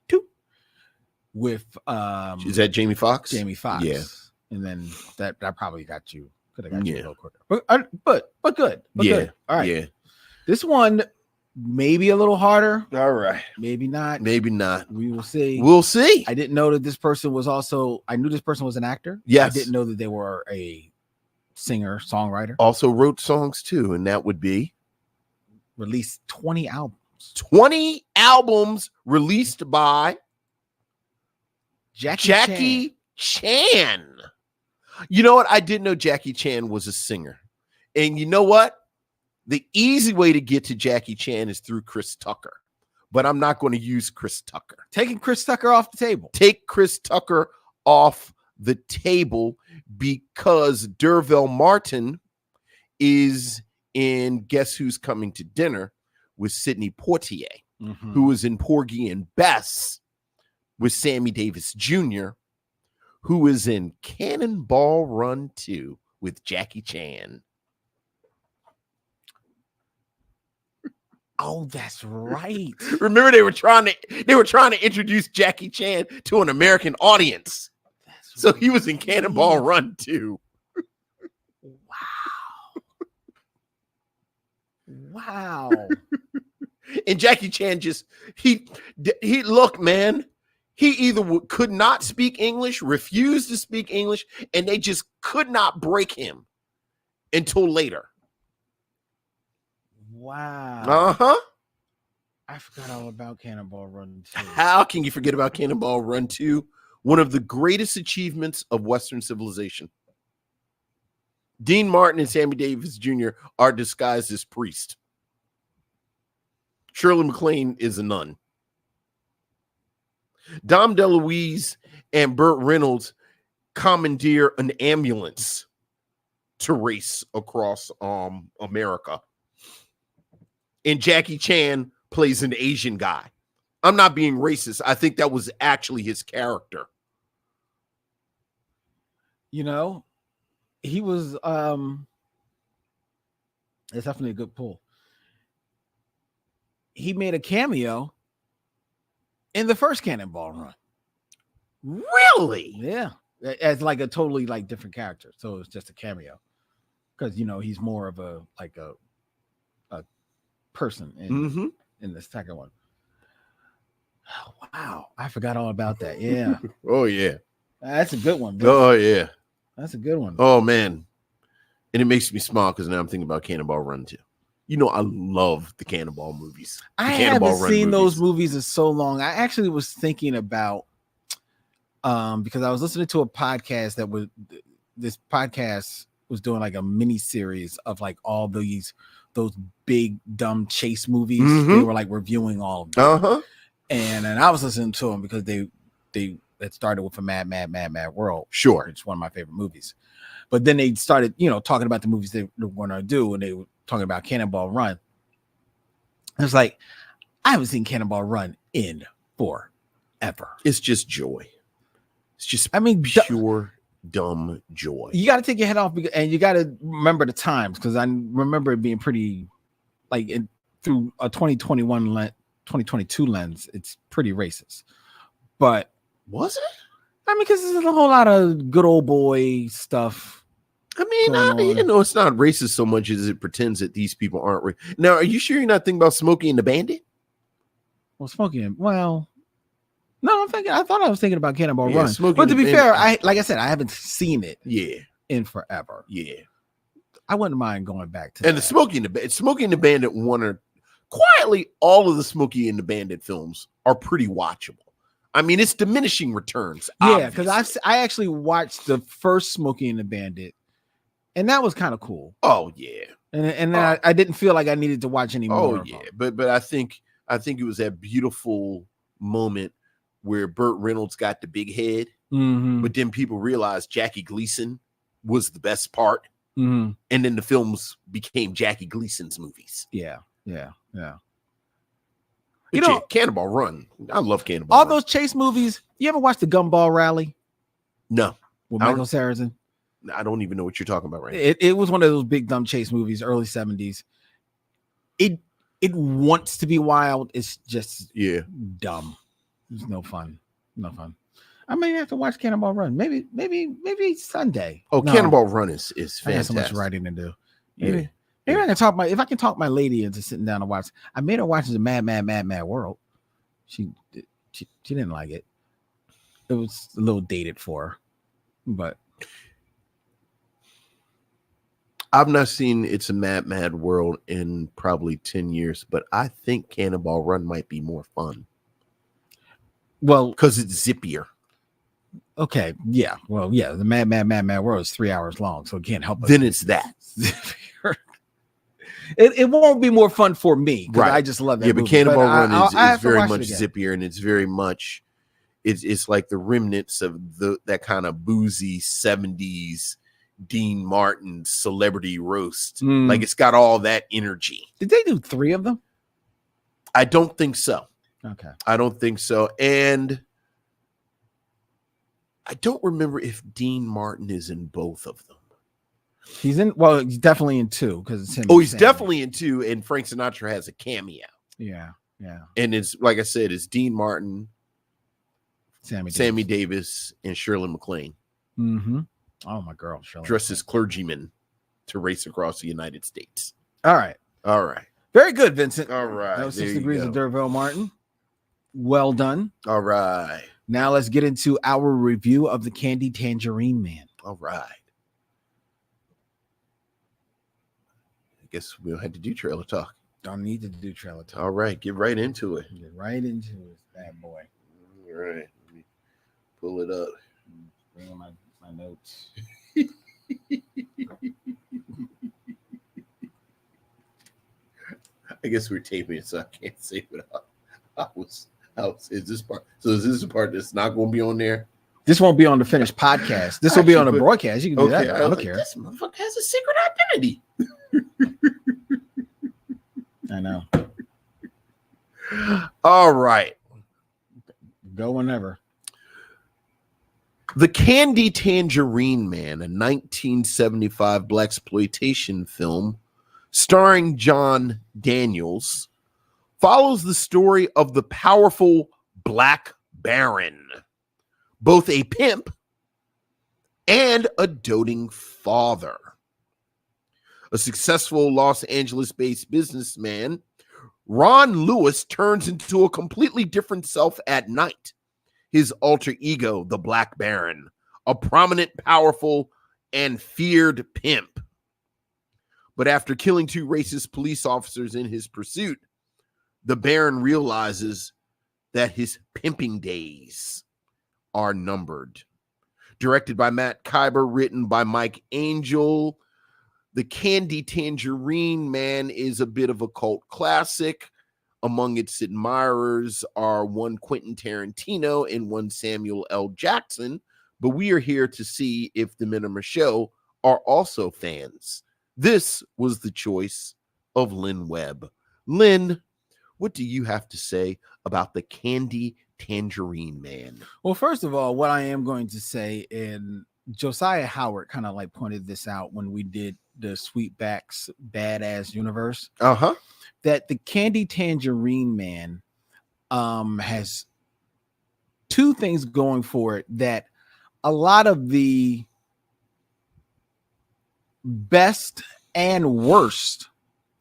2 with is that Jamie Foxx? Jamie Foxx. Yeah. And then that probably could have got you a little quicker. But good. Good. All right. Yeah. This one maybe a little harder. All right. Maybe not. Maybe not. We will see. We'll see. I didn't know that this person was also. I knew this person was an actor. Yes. I didn't know that they were a singer songwriter. Also wrote songs too, and that would be released 20 albums. 20 albums released by Jackie Chan. You know what? I didn't know Jackie Chan was a singer. And you know what? The easy way to get to Jackie Chan is through Chris Tucker. But I'm not going to use Chris Tucker. Taking Chris Tucker off the table. Take Chris Tucker off the table because Derville Martin is in Guess Who's Coming to Dinner with Sidney Poitier, who was in Porgy and Bess with Sammy Davis Jr., who is in Cannonball Run 2 with Jackie Chan. Oh, that's right. Remember they were trying to introduce Jackie Chan to an American audience. So he was in Cannonball Run 2. Wow. And Jackie Chan just he look, man. He either could not speak English, refused to speak English, and they just could not break him until later. Wow. Uh-huh. I forgot all about Cannonball Run 2. How can you forget about Cannonball Run 2? One of the greatest achievements of Western civilization. Dean Martin and Sammy Davis Jr. are disguised as priests. Shirley MacLaine is a nun. Dom DeLuise and Burt Reynolds commandeer an ambulance to race across America. And Jackie Chan plays an Asian guy. I'm not being racist. I think that was actually his character. You know, he was it's definitely a good pull. He made a cameo in the first Cannonball Run. Really? Yeah. As like a totally like different character. So it's just a cameo. Because he's more of a person in the second one. Oh, wow. I forgot all about that. Yeah. Oh yeah. That's a good one. Vince. Oh yeah. That's a good one. Oh man. And it makes me smile because now I'm thinking about Cannonball Run 2. I love the Cannonball movies. I haven't seen those movies in so long. I actually was thinking about because I was listening to a podcast this podcast was doing like a mini series of like all those big dumb chase movies. They were like reviewing all of them. And I was listening to them because they started with a Mad World. Sure. It's one of my favorite movies. But then they started, talking about the movies they were going to do, and they were talking about Cannonball Run. I was like, I haven't seen Cannonball Run in forever. It's just joy. It's just pure dumb joy. You got to take your head off, and you got to remember the times, because I remember it being pretty, like, through a 2022 lens, it's pretty racist. But was it? I mean, because there's a whole lot of good old boy stuff. I mean, it's not racist so much as it pretends that these people aren't. Now, are you sure you're not thinking about Smokey and the Bandit? Well, no, I thought I was thinking about Cannonball Run. Smokey but to be fair, like I said, I haven't seen it. In forever. Yeah, I wouldn't mind going back to. And the Smokey and the Bandit quietly, all of the Smokey and the Bandit films are pretty watchable. I mean, it's diminishing returns. Yeah, because I actually watched the first Smokey and the Bandit, and that was kind of cool. Oh yeah, and then I didn't feel like I needed to watch any more. Oh yeah, but I think it was that beautiful moment where Burt Reynolds got the big head, but then people realized Jackie Gleason was the best part, and then the films became Jackie Gleason's movies. Yeah. Cannonball Run. I love Cannonball All Run. those chase movies. You ever watch the Gumball Rally? No. With Michael Sarrazin? I don't even know what you're talking about right now. It was one of those big dumb chase movies, early 70s. It wants to be wild. It's just dumb. It's no fun. I may have to watch Cannonball Run. Maybe Sunday. Oh, no. Cannonball Run is fantastic. I got so much writing to do. Maybe I can talk my lady into sitting down and watch. I made her watch the Mad World. She didn't like it. It was a little dated for her, but I've not seen It's a Mad World in probably 10 years, but I think Cannonball Run might be more fun. Well, because it's zippier. Okay, yeah. Well, yeah, the Mad World is 3 hours long, so it can't help but then it's that. It won't be more fun for me, right? I just love that. Yeah, movie. But Cannonball Run is very much it zippier, and it's very much it's like the remnants of that kind of boozy 70s Dean Martin celebrity roast. Like it's got all that energy. Did they do 3 of them? I don't think so. Okay. I don't think so. And I don't remember if Dean Martin is in both of them. He's definitely in 2 because it's him. Oh, he's definitely in 2, and Frank Sinatra has a cameo. Yeah. And it's like I said, it's Dean Martin, Sammy Davis, and Shirley MacLaine. Mm-hmm. Oh, my girl, Shirley. Dressed as clergymen to race across the United States. All right. Very good, Vincent. All right. That was 6 Degrees of Derville Martin. Well done. All right. Now let's get into our review of the Candy Tangerine Man. All right. I guess we'll have to do trailer talk. Don't need to do trailer talk. All right. Get right into it. Bad boy. All right. Let me pull it up. Bring on my notes. I guess we're taping it, so I can't say what I was. Is this part? So is this the part that's not going to be on there? This won't be on the finished podcast. This will be on a broadcast. You can do that. I don't care. This motherfucker has a secret identity. I know. All right. Go whenever. The Candy Tangerine Man, a 1975 blaxploitation film starring John Daniels, follows the story of the powerful Black Baron, both a pimp and a doting father. A successful Los Angeles-based businessman, Ron Lewis turns into a completely different self at night. His alter ego, the Black Baron, a prominent, powerful, and feared pimp. But after killing 2 racist police officers in his pursuit, the Baron realizes that his pimping days are numbered. Directed by Matt Kyber, written by Mike Angel, The Candy Tangerine Man is a bit of a cult classic. Among its admirers are one Quentin Tarantino and one Samuel L. Jackson, but we are here to see if the men on the show are also fans. This was the choice of Len Webb. Len, what do you have to say about the Candy Tangerine Man? Well, first of all, what I am going to say, and Josiah Howard kind of like pointed this out when we did the Sweetback's Badass Universe, that the Candy Tangerine Man has two things going for it that a lot of the best and worst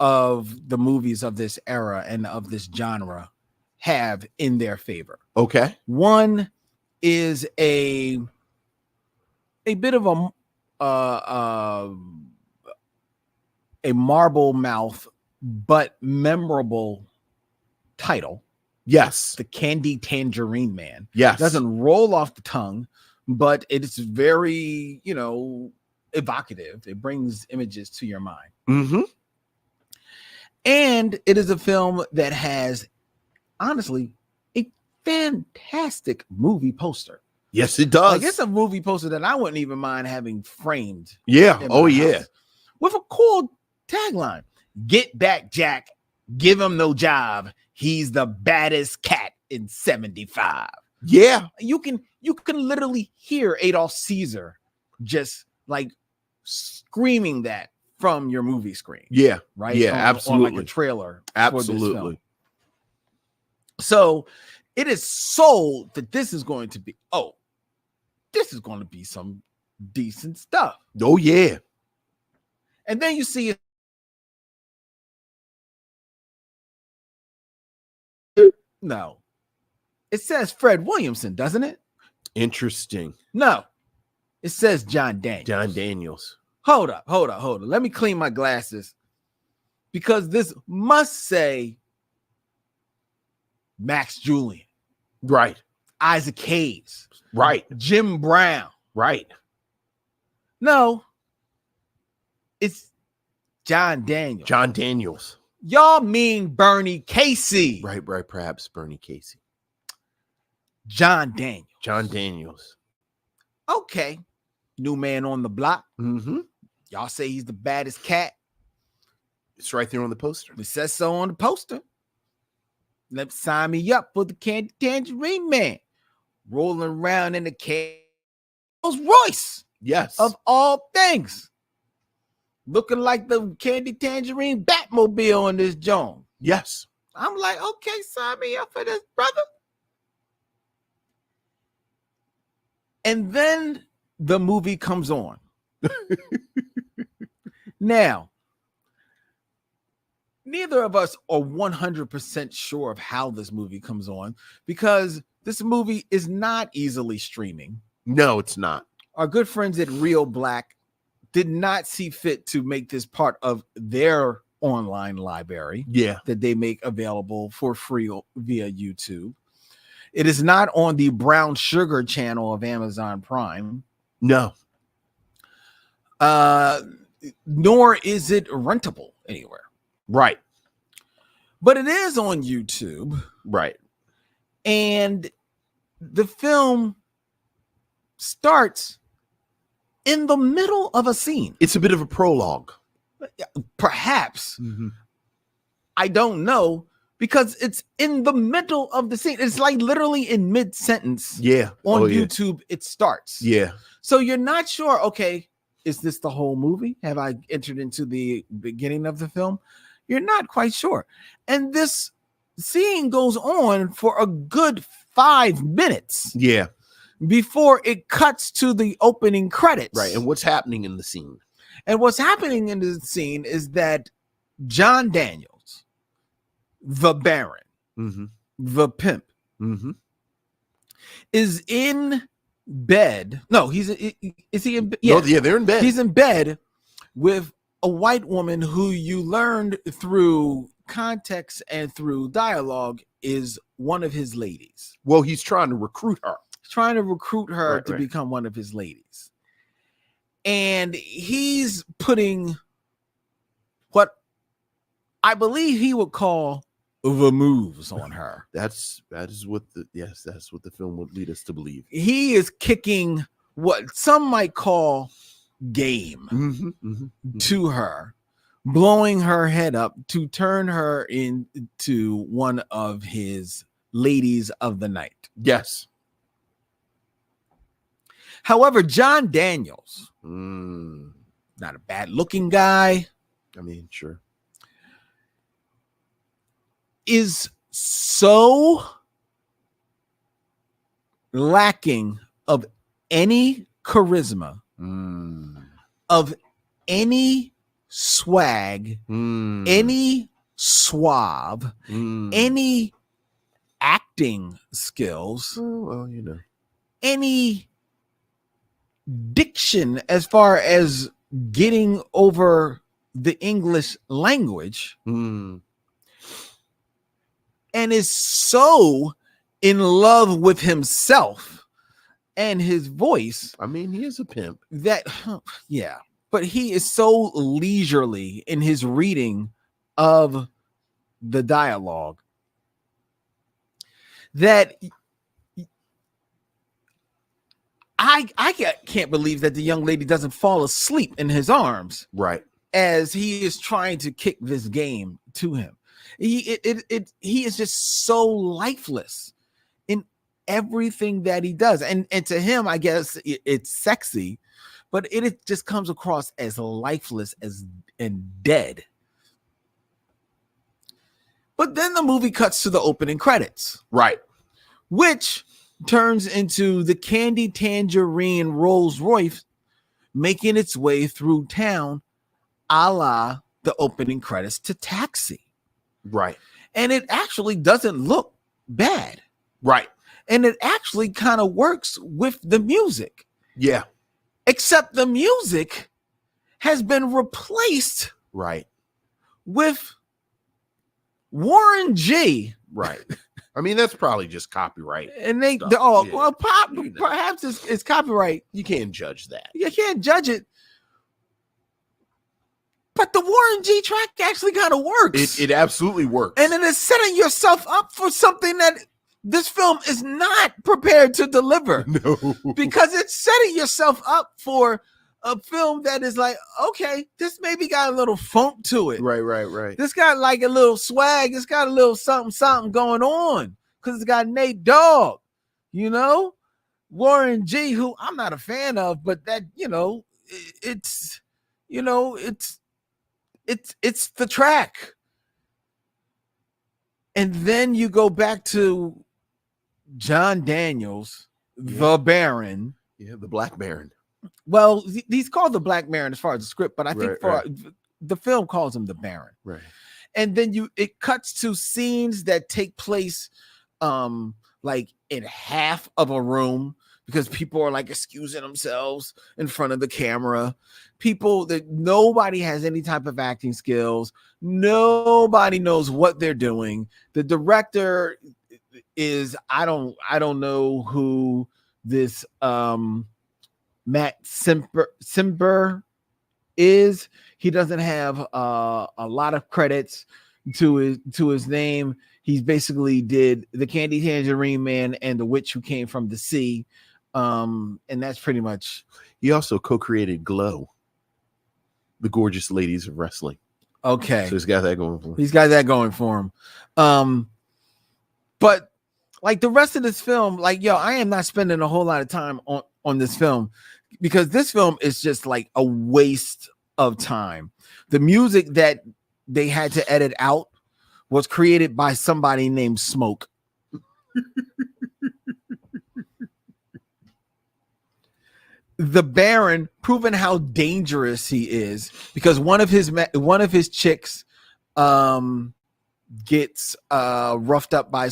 of the movies of this era and of this genre have in their favor. Okay. One is a bit of a marble mouth but memorable title. Yes. The Candy Tangerine Man. Yes. Doesn't roll off the tongue, but it's very, evocative. It brings images to your mind. Mm-hmm. And it is a film that has, honestly, a fantastic movie poster. Yes, it does. Like, it's a movie poster that I wouldn't even mind having framed. Yeah. Oh, yeah. house, with a cool tagline. Get back, Jack. Give him no job. He's the baddest cat in 75. Yeah. You can literally hear Adolf Caesar just like screaming that from your movie screen. Yeah. Right. Yeah, absolutely. On like a trailer. Absolutely. So it is sold that this is going to be some decent stuff. Oh, yeah. And then you see it. No. It says Fred Williamson, doesn't it? Interesting. No. It says John Daniels. John Daniels. Hold up. Let me clean my glasses. Because this must say Max Julian. Right. Isaac Hayes. Right. Jim Brown. Right. No. It's John Daniels. John Daniels. Y'all mean Bernie Casey. Right. Perhaps Bernie Casey. John Daniels. John Daniels. Okay. New man on the block. Mm-hmm. Y'all say he's the baddest cat. It's right there on the poster. It says so on the poster. Let's sign me up for the Candy Tangerine Man. Rolling around in the Rolls Royce. Yes. Of all things. Looking like the Candy Tangerine Batmobile on this joint. Yes. I'm like, okay, sign me up for this, brother. And then the movie comes on. Now, neither of us are 100% sure of how this movie comes on because this movie is not easily streaming. No, it's not. Our good friends at Real Black did not see fit to make this part of their online library. Yeah. That they make available for free via YouTube. It is not on the Brown Sugar channel of Amazon Prime. No. Nor is it rentable anywhere. Right. But it is on YouTube. Right. And the film starts in the middle of a scene. It's a bit of a prologue. Perhaps. Mm-hmm. I don't know. Because it's in the middle of the scene. It's like literally in mid-sentence. Yeah. On YouTube, it starts. Yeah. So you're not sure, okay, is this the whole movie? Have I entered into the beginning of the film? You're not quite sure. And this scene goes on for a good 5 minutes. Yeah. Before it cuts to the opening credits. Right. And what's happening in the scene? And what's happening in the scene is that John Daniels, the Baron, mm-hmm. the pimp, mm-hmm. is in bed. No, is he in bed? Yeah. No, yeah, they're in bed. He's in bed with a white woman who you learned through context and through dialogue is one of his ladies. Well, he's trying to recruit her. Trying to recruit her to become one of his ladies. And he's putting what I believe he would call the moves on her. That is what that's what the film would lead us to believe. He is kicking what some might call game mm-hmm, mm-hmm, to her blowing her head up to turn her into one of his ladies of the night. Yes. However, John Daniels, not a bad looking guy, I mean, sure, is so lacking of any charisma, of any swag, any suave, any acting skills, well, you know, any diction as far as getting over the English language, and is so in love with himself and his voice. I mean, he is a pimp. That, yeah, but he is so leisurely in his reading of the dialogue that I can't believe that the young lady doesn't fall asleep in his arms, right, as he is trying to kick this game to him. He is just so lifeless in everything that he does, and to him, I guess it's sexy, but it just comes across as lifeless and dead. But then the movie cuts to the opening credits, right, which turns into the Candy Tangerine Rolls Royce making its way through town, a la the opening credits to Taxi. Right. And it actually doesn't look bad. Right. And it actually kind of works with the music. Yeah. Except the music has been replaced, right, with Warren G. Right. I mean, that's probably just copyright. And they, stuff. oh, Yeah. well, perhaps it's copyright. You can't judge that. You can't judge it. But the Warren G track actually kind of works. It absolutely works. And it is setting yourself up for something that this film is not prepared to deliver. No. Because it's setting yourself up for a film that is like, okay, this maybe got a little funk to it. Right. This got like a little swag. It's got a little something going on. Because it's got Nate Dogg, Warren G, who I'm not a fan of, but that, it's the track. And then you go back to John Daniels, the Baron. Yeah, the Black Baron. Well, he's called the Black Baron as far as the script, but I think Right. the film calls him the Baron. Right. And then it cuts to scenes that take place like in half of a room, because people are like excusing themselves in front of the camera. People that nobody has any type of acting skills. Nobody knows what they're doing. The director is, I don't know who this Matt Simber is. He doesn't have a lot of credits to his name. He's basically did The Candy Tangerine Man and The Witch Who Came from the Sea. And that's pretty much. He also co-created Glow, The Gorgeous Ladies of Wrestling. Okay. So he's got that going for him. He's got that going for him. But like the rest of this film, like, I am not spending a whole lot of time on this film, because this film is just like a waste of time. The music that they had to edit out was created by somebody named Smoke. The Baron, proving how dangerous he is, because one of his chicks gets roughed up by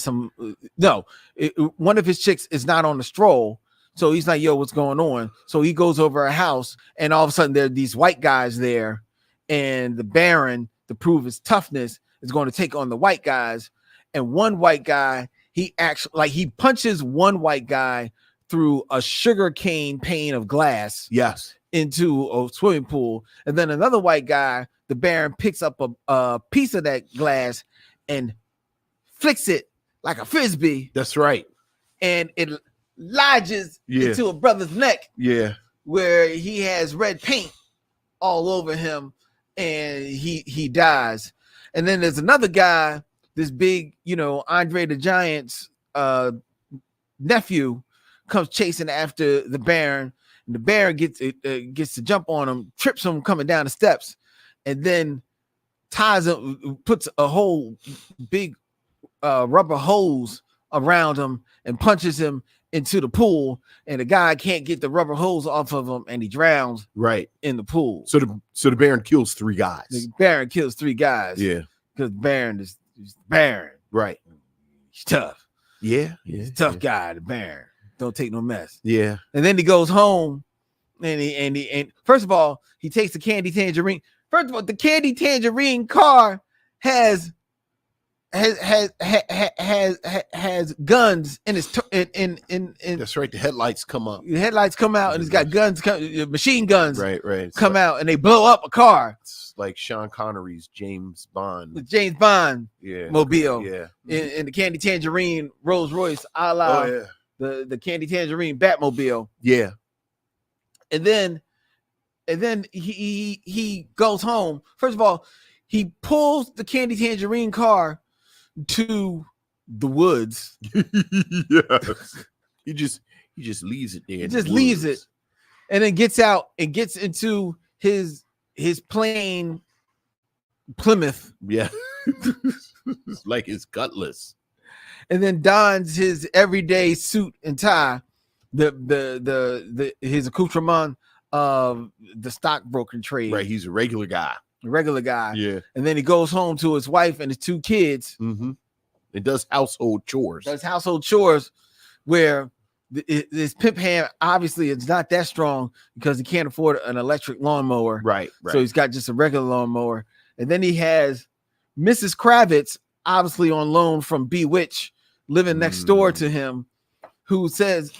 one of his chicks is not on the stroll. So he's like, yo, what's going on? So he goes over a house, and all of a sudden there are these white guys there, and the Baron, to prove his toughness, is going to take on the white guys. And one white guy, he punches one white guy through a sugarcane pane of glass, Yes, into a swimming pool. And then another white guy, the Baron, picks up a piece of that glass and flicks it like a frisbee. that's right. And it lodges Yeah. into a brother's neck, Yeah. where he has red paint all over him. and he dies. And then there's another guy, this big, Andre the Giant's nephew, comes chasing after the Baron, and the Baron gets to jump on him, trips him coming down the steps, and then ties him, puts a whole big rubber hose around him and punches him into the pool, and the guy can't get the rubber hose off of him, and he drowns in the pool. So the Baron kills 3 guys. The Baron kills 3 guys. Yeah, because Baron is Baron. Right. He's tough. Yeah, He's a tough guy. The Baron don't take no mess. Yeah. And then he goes home, and first of all, he takes the Candy Tangerine. First of all, the Candy Tangerine car has guns in its in That's right. The headlights come up. the headlights come out, and it's got guns, machine guns, Right. come out, and they blow up a car. It's like Sean Connery's James Bond. The James Bond mobile. Yeah. In the Candy Tangerine Rolls Royce, a la the Candy Tangerine Batmobile. Yeah. And then he goes home. First of all, he pulls the Candy Tangerine car to the woods. Yes. He just leaves it there. He just leaves it, and then gets out and gets into his plain Plymouth. Yeah. It's like his Cutlass. And then dons his everyday suit and tie, his accoutrement of the stockbroking trade. Right. He's a regular guy. Yeah. And then he goes home to his wife and his 2 kids. Mm-hmm. It does household chores. Where his pimp hand obviously is not that strong because he can't afford an electric lawnmower. Right. So he's got just a regular lawnmower. And then he has Mrs. Kravitz, obviously on loan from Bewitch, living next door to him, who says,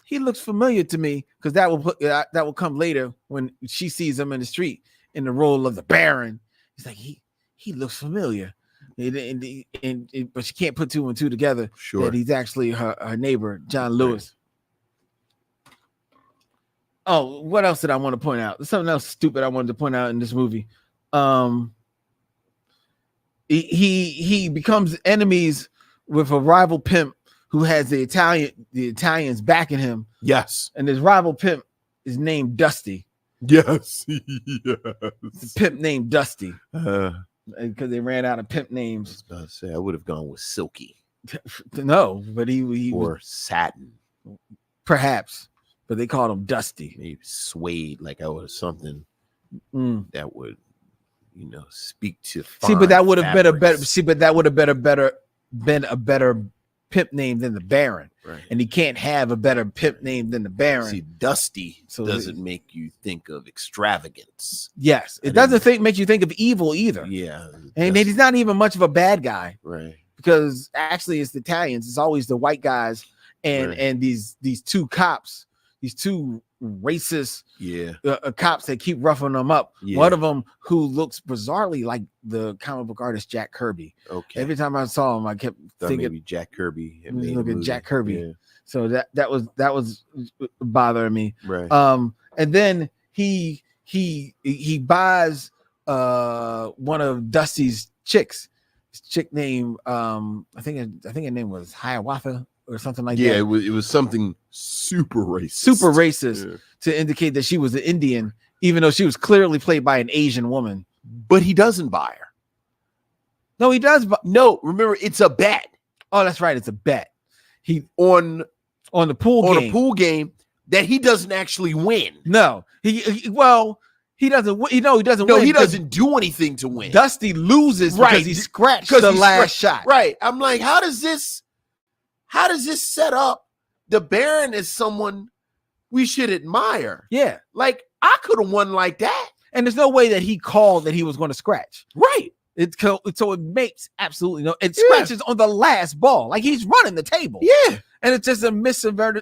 he looks familiar to me, because that will come later when she sees him in the street in the role of the Baron. He's like, he looks familiar, but she can't put 2 and 2 together. Sure, that he's actually her neighbor, John Lewis. Right. Oh, what else did I want to point out? There's something else stupid I wanted to point out in this movie. He becomes enemies with a rival pimp who has the Italians backing him. Yes. And his rival pimp is named Dusty. Yes. The pimp named Dusty. Because they ran out of pimp names. I was about to say, I would have gone with Silky. No, but he or was, Satin. Perhaps. But they called him Dusty. Maybe Suede, like I was something that would, speak to. See, but that would have been a better. See, but that would have been a better pimp name than the Baron. Right. And he can't have a better pimp name than the Baron. See, Dusty doesn't make you think of extravagance. Yes, it doesn't make you think of evil either. Yeah, and he's not even much of a bad guy, right? Because actually, it's the Italians. It's always the white guys, and these 2 cops, these 2 racist cops that keep roughing them up. Yeah. One of them who looks bizarrely like the comic book artist Jack Kirby. Okay. Every time I saw him, I kept thinking maybe Jack Kirby. Look at Jack Kirby. Yeah. So that was bothering me. Right. And then he buys one of Dusty's chicks. This chick named I think her name was Hiawatha or something like that. Yeah, it was something super racist. To indicate that she was an Indian, even though she was clearly played by an Asian woman. But he doesn't buy her. No, he does. No, remember, it's a bet. Oh, that's right. It's a bet. He on the pool game that he doesn't actually win. No, he doesn't. He doesn't win. No, he doesn't do anything to win. Dusty loses because he scratched the last shot. Right. I'm like, how does this set up the Baron as someone we should admire? Yeah. Like, I could have won like that. And there's no way that he called that he was going to scratch. Right. So it makes absolutely no. It scratches on the last ball. Like he's running the table. Yeah. And it's just a misinverted.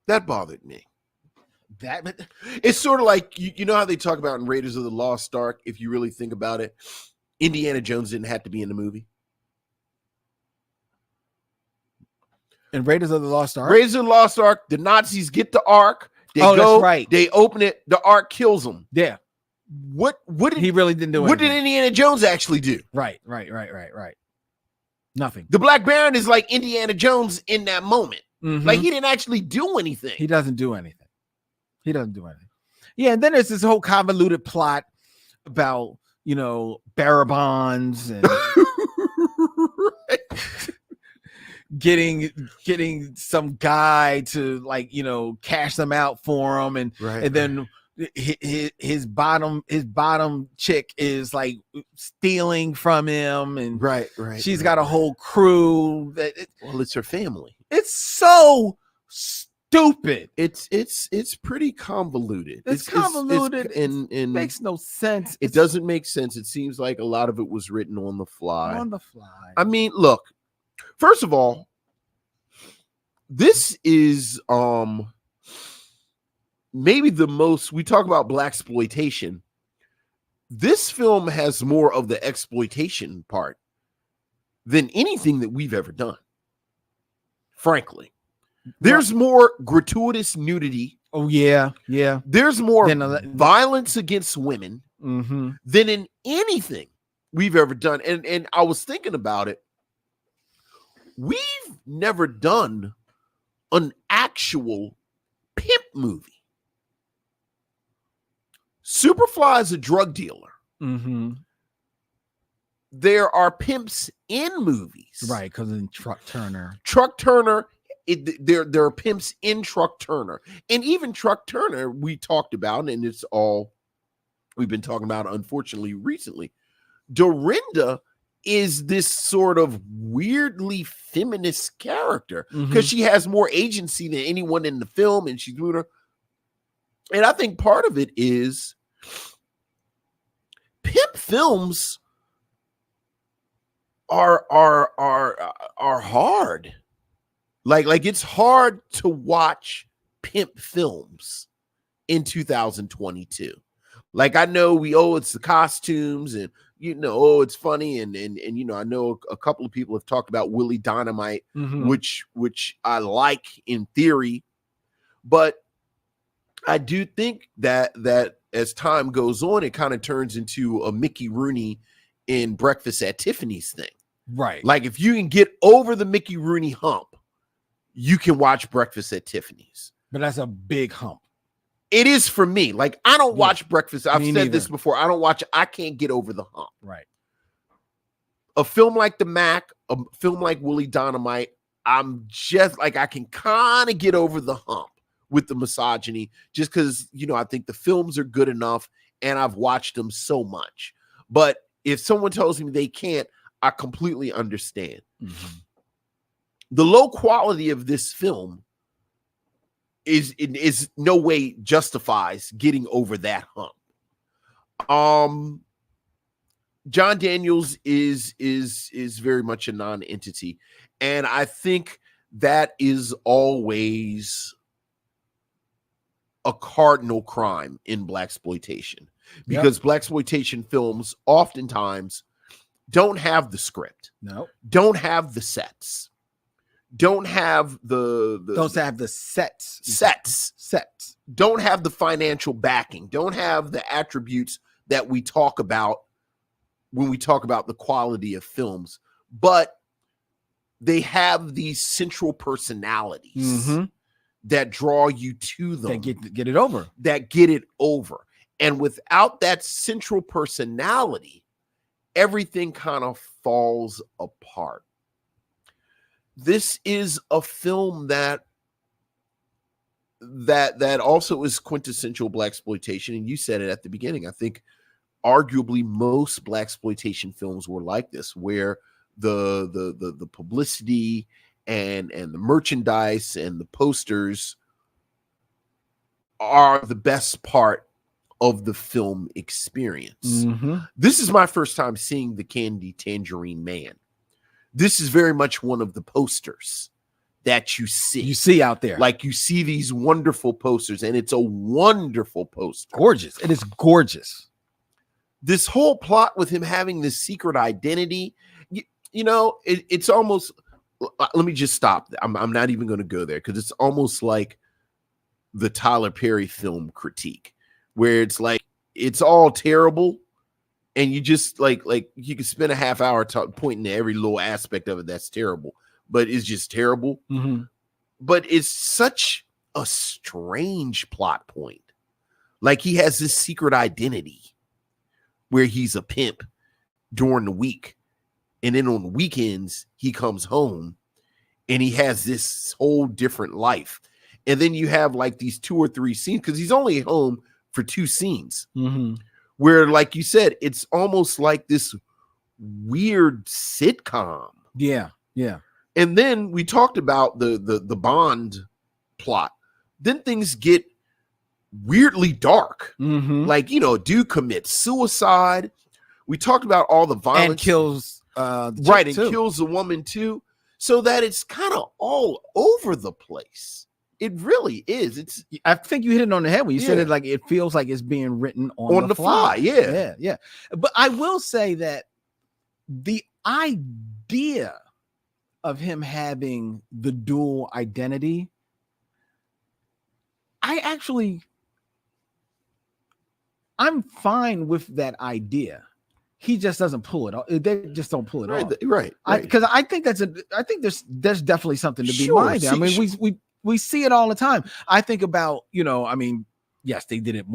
That bothered me. It's sort of like, you know how they talk about in Raiders of the Lost Ark, if you really think about it, Indiana Jones didn't have to be in the movie. In Raiders of the Lost Ark? Raiders of the Lost Ark, the Nazis get the Ark, They Oh, go, that's right. they open it, the ark kills them. Yeah. What did He really didn't do what did anything. Indiana Jones actually do? Right. Nothing. The Black Baron is like Indiana Jones in that moment. Mhm. Like he didn't actually do anything. He doesn't do anything. Yeah, and then there's this whole convoluted plot about, bearer bonds and getting some guy to cash them out for him, and then his bottom chick is like stealing from him, and she's got a whole crew well, it's her family. It's so stupid. It's pretty convoluted. It's convoluted. It makes no sense. It doesn't make sense. It seems like a lot of it was written on the fly. I mean, look, first of all, this is maybe the most, we talk about blaxploitation. This film has more of the exploitation part than anything that we've ever done. Frankly, there's more gratuitous nudity. Oh yeah. There's more violence against women than in anything we've ever done. And I was thinking about it. We've never done an actual pimp movie. Superfly is a drug dealer. There are pimps in movies, right? Because in Truck Turner, there are pimps in Truck Turner, and even Truck Turner we talked about, and it's all we've been talking about, unfortunately, recently. Dorinda is this sort of weirdly feminist character because she has more agency than anyone in the film, and she's doing her. And I think part of it is pimp films are hard. Like it's hard to watch pimp films in 2022. Like I know it's the costumes and it's funny and I know a couple of people have talked about Willie Dynamite, which I like in theory, but I do think that as time goes on, it kind of turns into a Mickey Rooney in Breakfast at Tiffany's thing. Right. Like if you can get over the Mickey Rooney hump, you can watch Breakfast at Tiffany's. But that's a big hump. It is for me. Like I don't watch Breakfast. I've said neither. this before. I can't get over the hump. Right. A film like The Mac, a film like Willie Dynamite, I'm just like, I can kind of get over the hump with the misogyny just because, I think the films are good enough and I've watched them so much. But if someone tells me they can't, I completely understand. The low quality of this film is no way justifies getting over that hump. John Daniels is very much a non-entity, and I think that is always a cardinal crime in blaxploitation, because blaxploitation films oftentimes don't have the script, don't have the sets, don't have the sets, don't have the financial backing, don't have the attributes that we talk about when we talk about the quality of films, but they have these central personalities that draw you to them, that get it over. And without that central personality, everything kind of falls apart. This is a film that also is quintessential blaxploitation, and you said it at the beginning. I think arguably most blaxploitation films were like this, where the publicity and the merchandise and the posters are the best part of the film experience. This is my first time seeing the Candy Tangerine Man. This is very much one of the posters that you see out there. Like you see these wonderful posters, and it's a wonderful poster. Gorgeous. It is gorgeous. This whole plot with him having this secret identity, it's almost, let me just stop. I'm not even going to go there, because it's almost like the Tyler Perry film critique, where it's like it's all terrible, and you just like you can spend a half hour pointing to every little aspect of it that's terrible, but it's just terrible. Mm-hmm. But it's such a strange plot point. Like he has this secret identity where he's a pimp during the week, and then on the weekends he comes home and he has this whole different life. And then you have like these 2 or 3 scenes, because he's only home for 2 scenes, where, like you said, it's almost like this weird sitcom. Yeah. And then we talked about the Bond plot. Then things get weirdly dark. Like, you know, a dude commits suicide. We talked about all the violence. And kills and kills a woman too. So that it's kind of all over the place. It really is. I think you hit it on the head when you said it. Like, it feels like it's being written on the fly. Yeah. But I will say that the idea of him having the dual identity, I'm fine with that idea. He just doesn't pull it off. They just don't pull it off. Right. Because I think there's definitely something to be minded. I mean, we see it all the time. I think about, you know, I mean, yes, they did it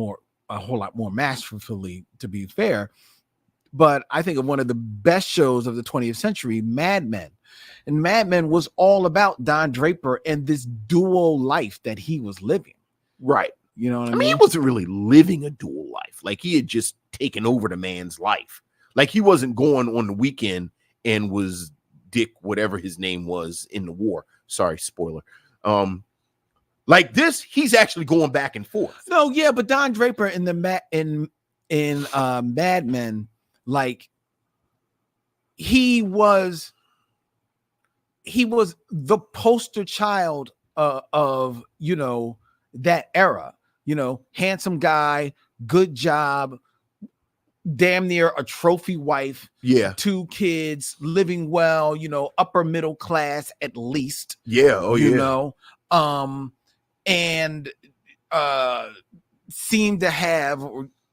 a whole lot more masterfully, to be fair. But I think of one of the best shows of the 20th century, Mad Men. And Mad Men was all about Don Draper and this dual life that he was living. Right. You know what I mean? mean? He wasn't really living a dual life. Like, he had just taken over the man's life. Like, he wasn't going on the weekend and was Dick, whatever his name was, in the war. Sorry, spoiler. Like this, he's actually going back and forth. No, yeah, but Don Draper in the Mad Men, like, he was the poster child of, you know, that era. You know, handsome guy, good job, damn near a trophy wife, 2 kids, living well, you know, upper middle class at least. You know, and seemed to have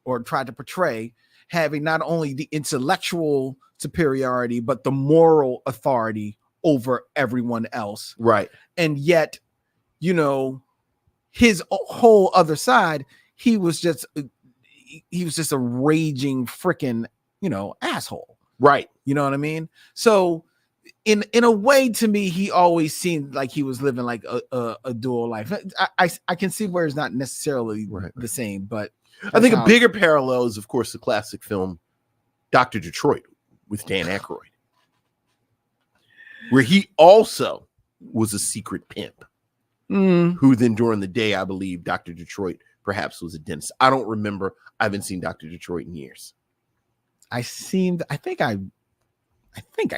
or tried to portray having not only the intellectual superiority but the moral authority over everyone else. Right. And yet, you know, his whole other side, he was just a raging freaking, you know, asshole. Right. You know what I mean? So in a way, to me, he always seemed like he was living like a dual life. I can see where it's not necessarily the same, but I think a bigger parallel is, of course, the classic film Dr. Detroit with Dan Aykroyd, where he also was a secret pimp. Who then during the day, I believe Dr. Detroit perhaps was a dentist. I don't remember. I haven't seen Dr. Detroit in years. I think I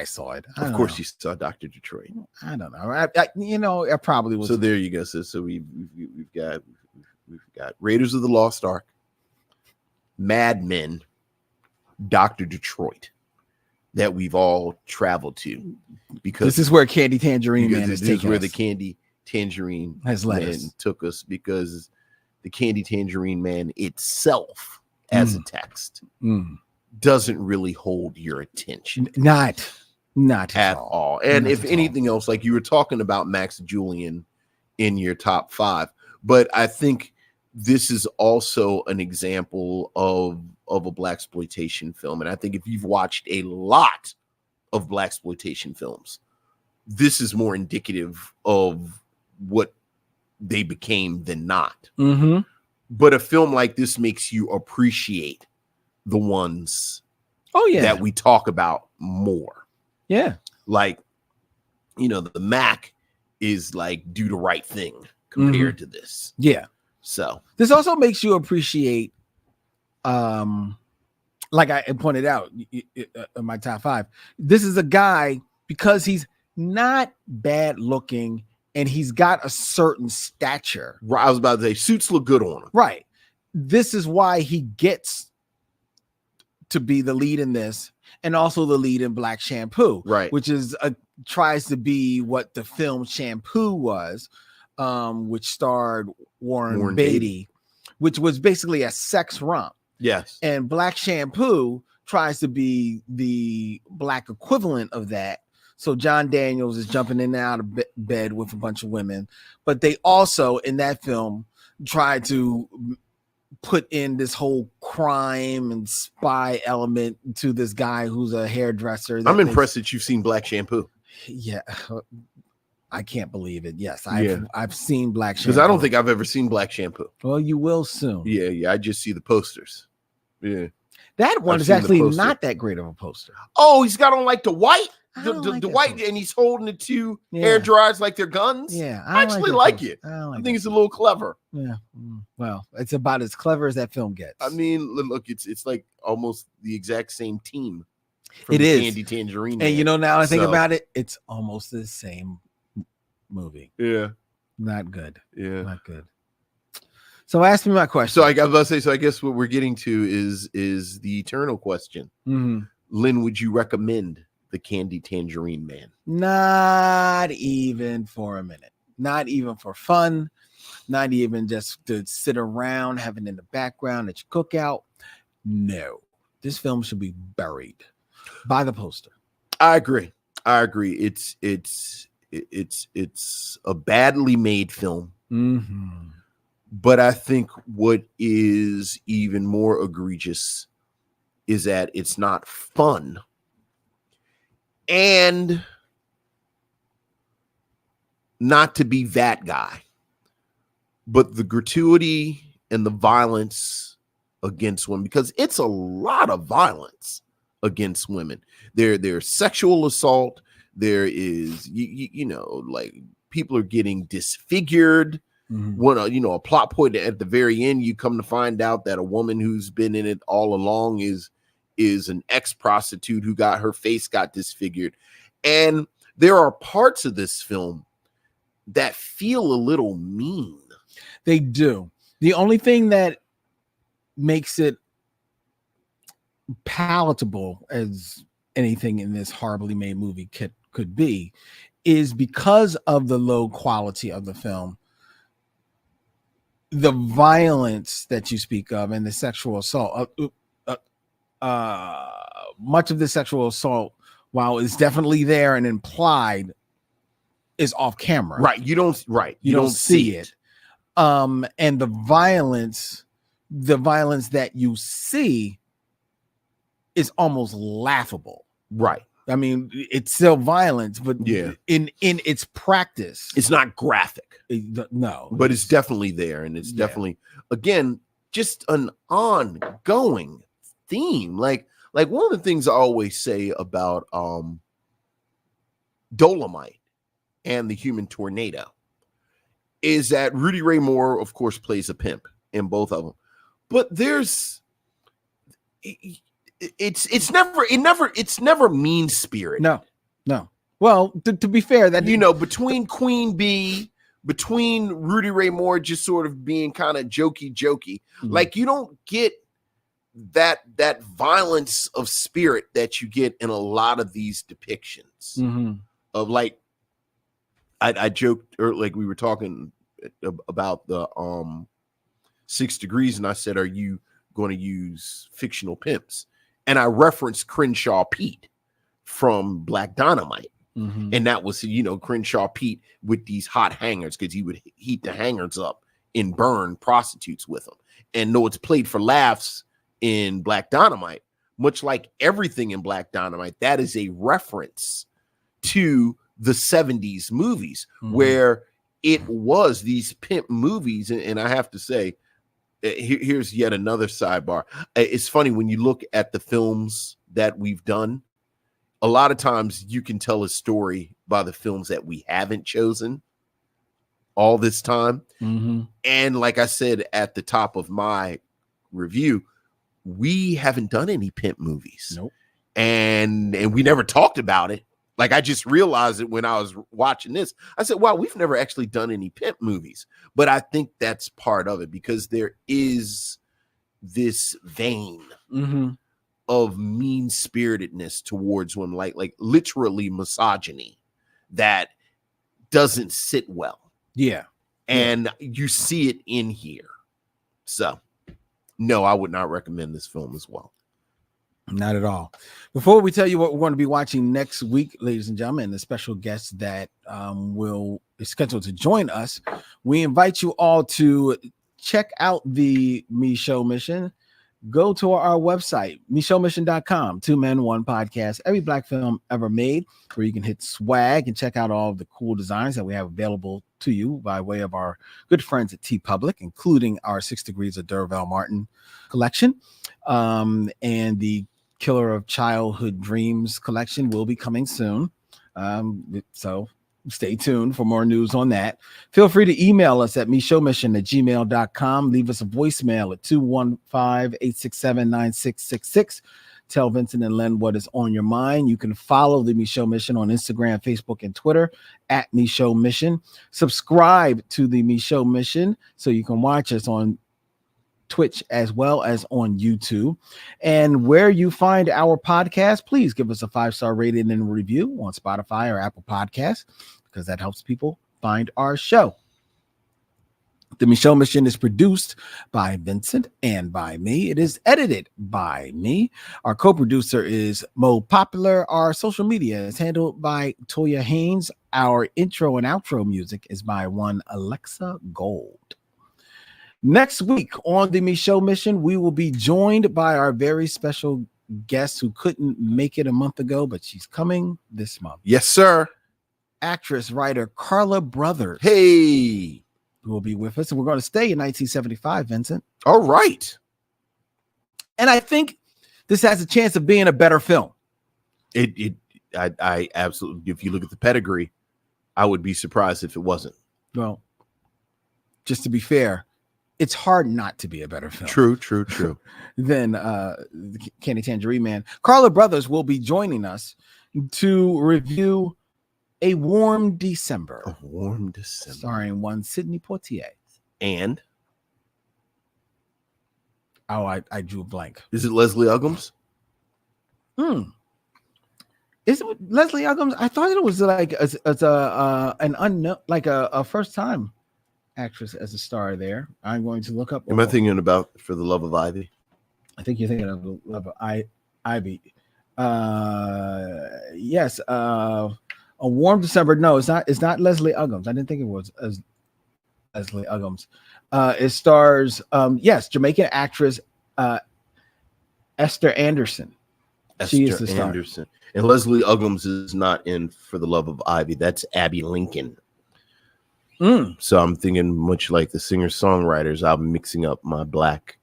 saw it. Of course you saw Dr. Detroit. I don't know. You know, I probably was. So there you go. So we've got Raiders of the Lost Ark, Mad Men, Dr. Detroit, that we've all traveled to, because this is where Candy Tangerine Man is taking us. This is where the Candy Tangerine Man took us, because the Candy Tangerine Man itself as a text doesn't really hold your attention. Not at all. And if anything else, like you were talking about Max Julian in your top 5, but I think this is also an example of a blaxploitation film. And I think if you've watched a lot of blaxploitation films, this is more indicative of what they became than not. But a film like this makes you appreciate the ones that we talk about more. Like, you know, the Mac is like Do the Right Thing compared to this. So this also makes you appreciate, like I pointed out in my top 5, this is a guy, because he's not bad looking and he's got a certain stature. I was about to say, suits look good on him. Right. This is why he gets to be the lead in this, and also the lead in Black Shampoo, right? Which is tries to be what the film Shampoo was, which starred Warren Beatty. Beatty, which was basically a sex romp. Yes. And Black Shampoo tries to be the black equivalent of that. So John Daniels is jumping in and out of bed with a bunch of women, but they also in that film try to put in this whole crime and spy element to this guy who's a hairdresser. I'm impressed that you've seen Black Shampoo. Yeah, I can't believe it. Yes, I've seen Black Shampoo. Because I don't think I've ever seen Black Shampoo. Well, you will soon. Yeah. I just see the posters. Yeah. That one is actually not that great of a poster. Oh, he's got on like the white. The like white, poster. and he's holding the two hair dryers like they're guns. Yeah, I actually like it. I think it's a little clever. Yeah, well, it's about as clever as that film gets. I mean, look, it's like almost the exact same team. It is Candy Tangerine Man. And you know, now I think about it, it's almost the same movie. Yeah, not good. Yeah, not good. So ask me my question. So I got to say, so I guess what we're getting to is the eternal question. Mm-hmm. Lynn, would you recommend the Candy Tangerine Man? Not even for a minute. Not even for fun. Not even just to sit around having in the background at your cookout. No, this film should be buried by the poster. I agree. It's a badly made film. Mm-hmm. But I think what is even more egregious is that it's not fun. And not to be that guy, but the gratuity and the violence against women, because it's a lot of violence against women. There's sexual assault. There is, you know, like people are getting disfigured. Mm-hmm. A plot point at the very end, you come to find out that a woman who's been in it all along is an ex-prostitute who got her face disfigured. And there are parts of this film that feel a little mean. They do. The only thing that makes it palatable as anything in this horribly made movie could be is because of the low quality of the film. The violence that you speak of and the sexual assault, much of the sexual assault, while it's definitely there and implied, is off camera. Right. You don't see it. And the violence that you see is almost laughable. Right. I mean, it's still violence, but in its practice, it's not graphic. No, but it's definitely there, and it's definitely, again, just an ongoing theme. Like one of the things I always say about Dolomite and the Human Tornado is that Rudy Ray Moore, of course, plays a pimp in both of them, but it's never mean spirit. No. Well, to be fair, that between Queen Bee, between Rudy Ray Moore just sort of being kind of jokey, mm-hmm. like you don't get that violence of spirit that you get in a lot of these depictions mm-hmm. of, like, I joked, or like we were talking about the 6 Degrees, and I said, are you going to use fictional pimps? And I referenced Crenshaw Pete from Black Dynamite. Mm-hmm. And that was, Crenshaw Pete with these hot hangers, because he would heat the hangers up and burn prostitutes with them. And though it's played for laughs in Black Dynamite, much like everything in Black Dynamite, that is a reference to the 70s movies, mm-hmm. where it was these pimp movies. And I have to say, here's yet another sidebar. It's funny when you look at the films that we've done, a lot of times you can tell a story by the films that we haven't chosen all this time. Mm-hmm. And like I said at the top of my review, we haven't done any pimp movies. Nope. And we never talked about it. Like, I just realized it when I was watching this. I said, wow, we've never actually done any pimp movies. But I think that's part of it, because there is this vein mm-hmm. of mean-spiritedness towards women, like literally misogyny, that doesn't sit well. Yeah. and you see it in here. So, no, I would not recommend this film as well. Not at all. Before we tell you what we're going to be watching next week, ladies and gentlemen, the special guest that is scheduled to join us, we invite you all to check out the Me Show Mission. Go to our website, meshowmission.com, 2 Men, 1 Podcast, every black film ever made, where you can hit swag and check out all of the cool designs that we have available to you by way of our good friends at TeePublic, including our 6 Degrees of Durval Martin collection. And the Killer of Childhood Dreams collection will be coming soon. So stay tuned for more news on that. Feel free to email us at meshowmission@gmail.com. Leave us a voicemail at 215-867-9666. Tell Vincent and Len what is on your mind. You can follow the Me Show Mission on Instagram, Facebook, and Twitter at Me Show Mission. Subscribe to the Me Show Mission so you can watch us on Twitch as well as on YouTube. And where you find our podcast, please give us a 5-star rating and review on Spotify or Apple Podcasts, because that helps people find our show. The Me Show Mission is produced by Vincent and by me. It is edited by me. Our co-producer is Mo Popular. Our social media is handled by Toya Haynes. Our intro and outro music is by one Alexa Gold. Next week on the Me Show Mission, we will be joined by our very special guest who couldn't make it a month ago, but she's coming this month. Yes, sir. Actress, writer Carla Brothers. Hey. Who will be with us. And we're going to stay in 1975, Vincent. All right. And I think this has a chance of being a better film. I absolutely, if you look at the pedigree, I would be surprised if it wasn't. Well, just to be fair, it's hard not to be a better film. True. Than Candy Tangerine Man. Carla Brothers will be joining us to review A Warm December. A Warm December. Starring one Sidney Poitier. And? Oh, I drew a blank. Is it Leslie Uggams? Is it Leslie Uggams? I thought it was like as an unknown, like a first time actress as a star there. I'm going to look up. Am I thinking about For the Love of Ivy? I think you're thinking of The Love of Ivy. Yes. A Warm December. No, it's not. It's not Leslie Uggams. I didn't think it was as Leslie Uggams. It stars, Jamaican actress Esther Anderson. She is the star. Anderson. And Leslie Uggams is not in For the Love of Ivy. That's Abby Lincoln. So I'm thinking, much like the singer-songwriters, I'm mixing up my black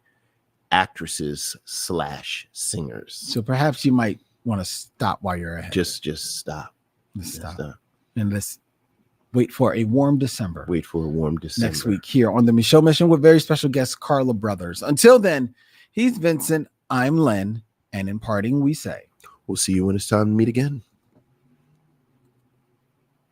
actresses / singers. So perhaps you might want to stop while you're ahead. Just stop. Stop. And let's wait for A Warm December. Wait for A Warm December. Next week here on the Me Show Mission with very special guest Carla Brothers. Until then, he's Vincent, I'm Len, and in parting we say, we'll see you when it's time to meet again.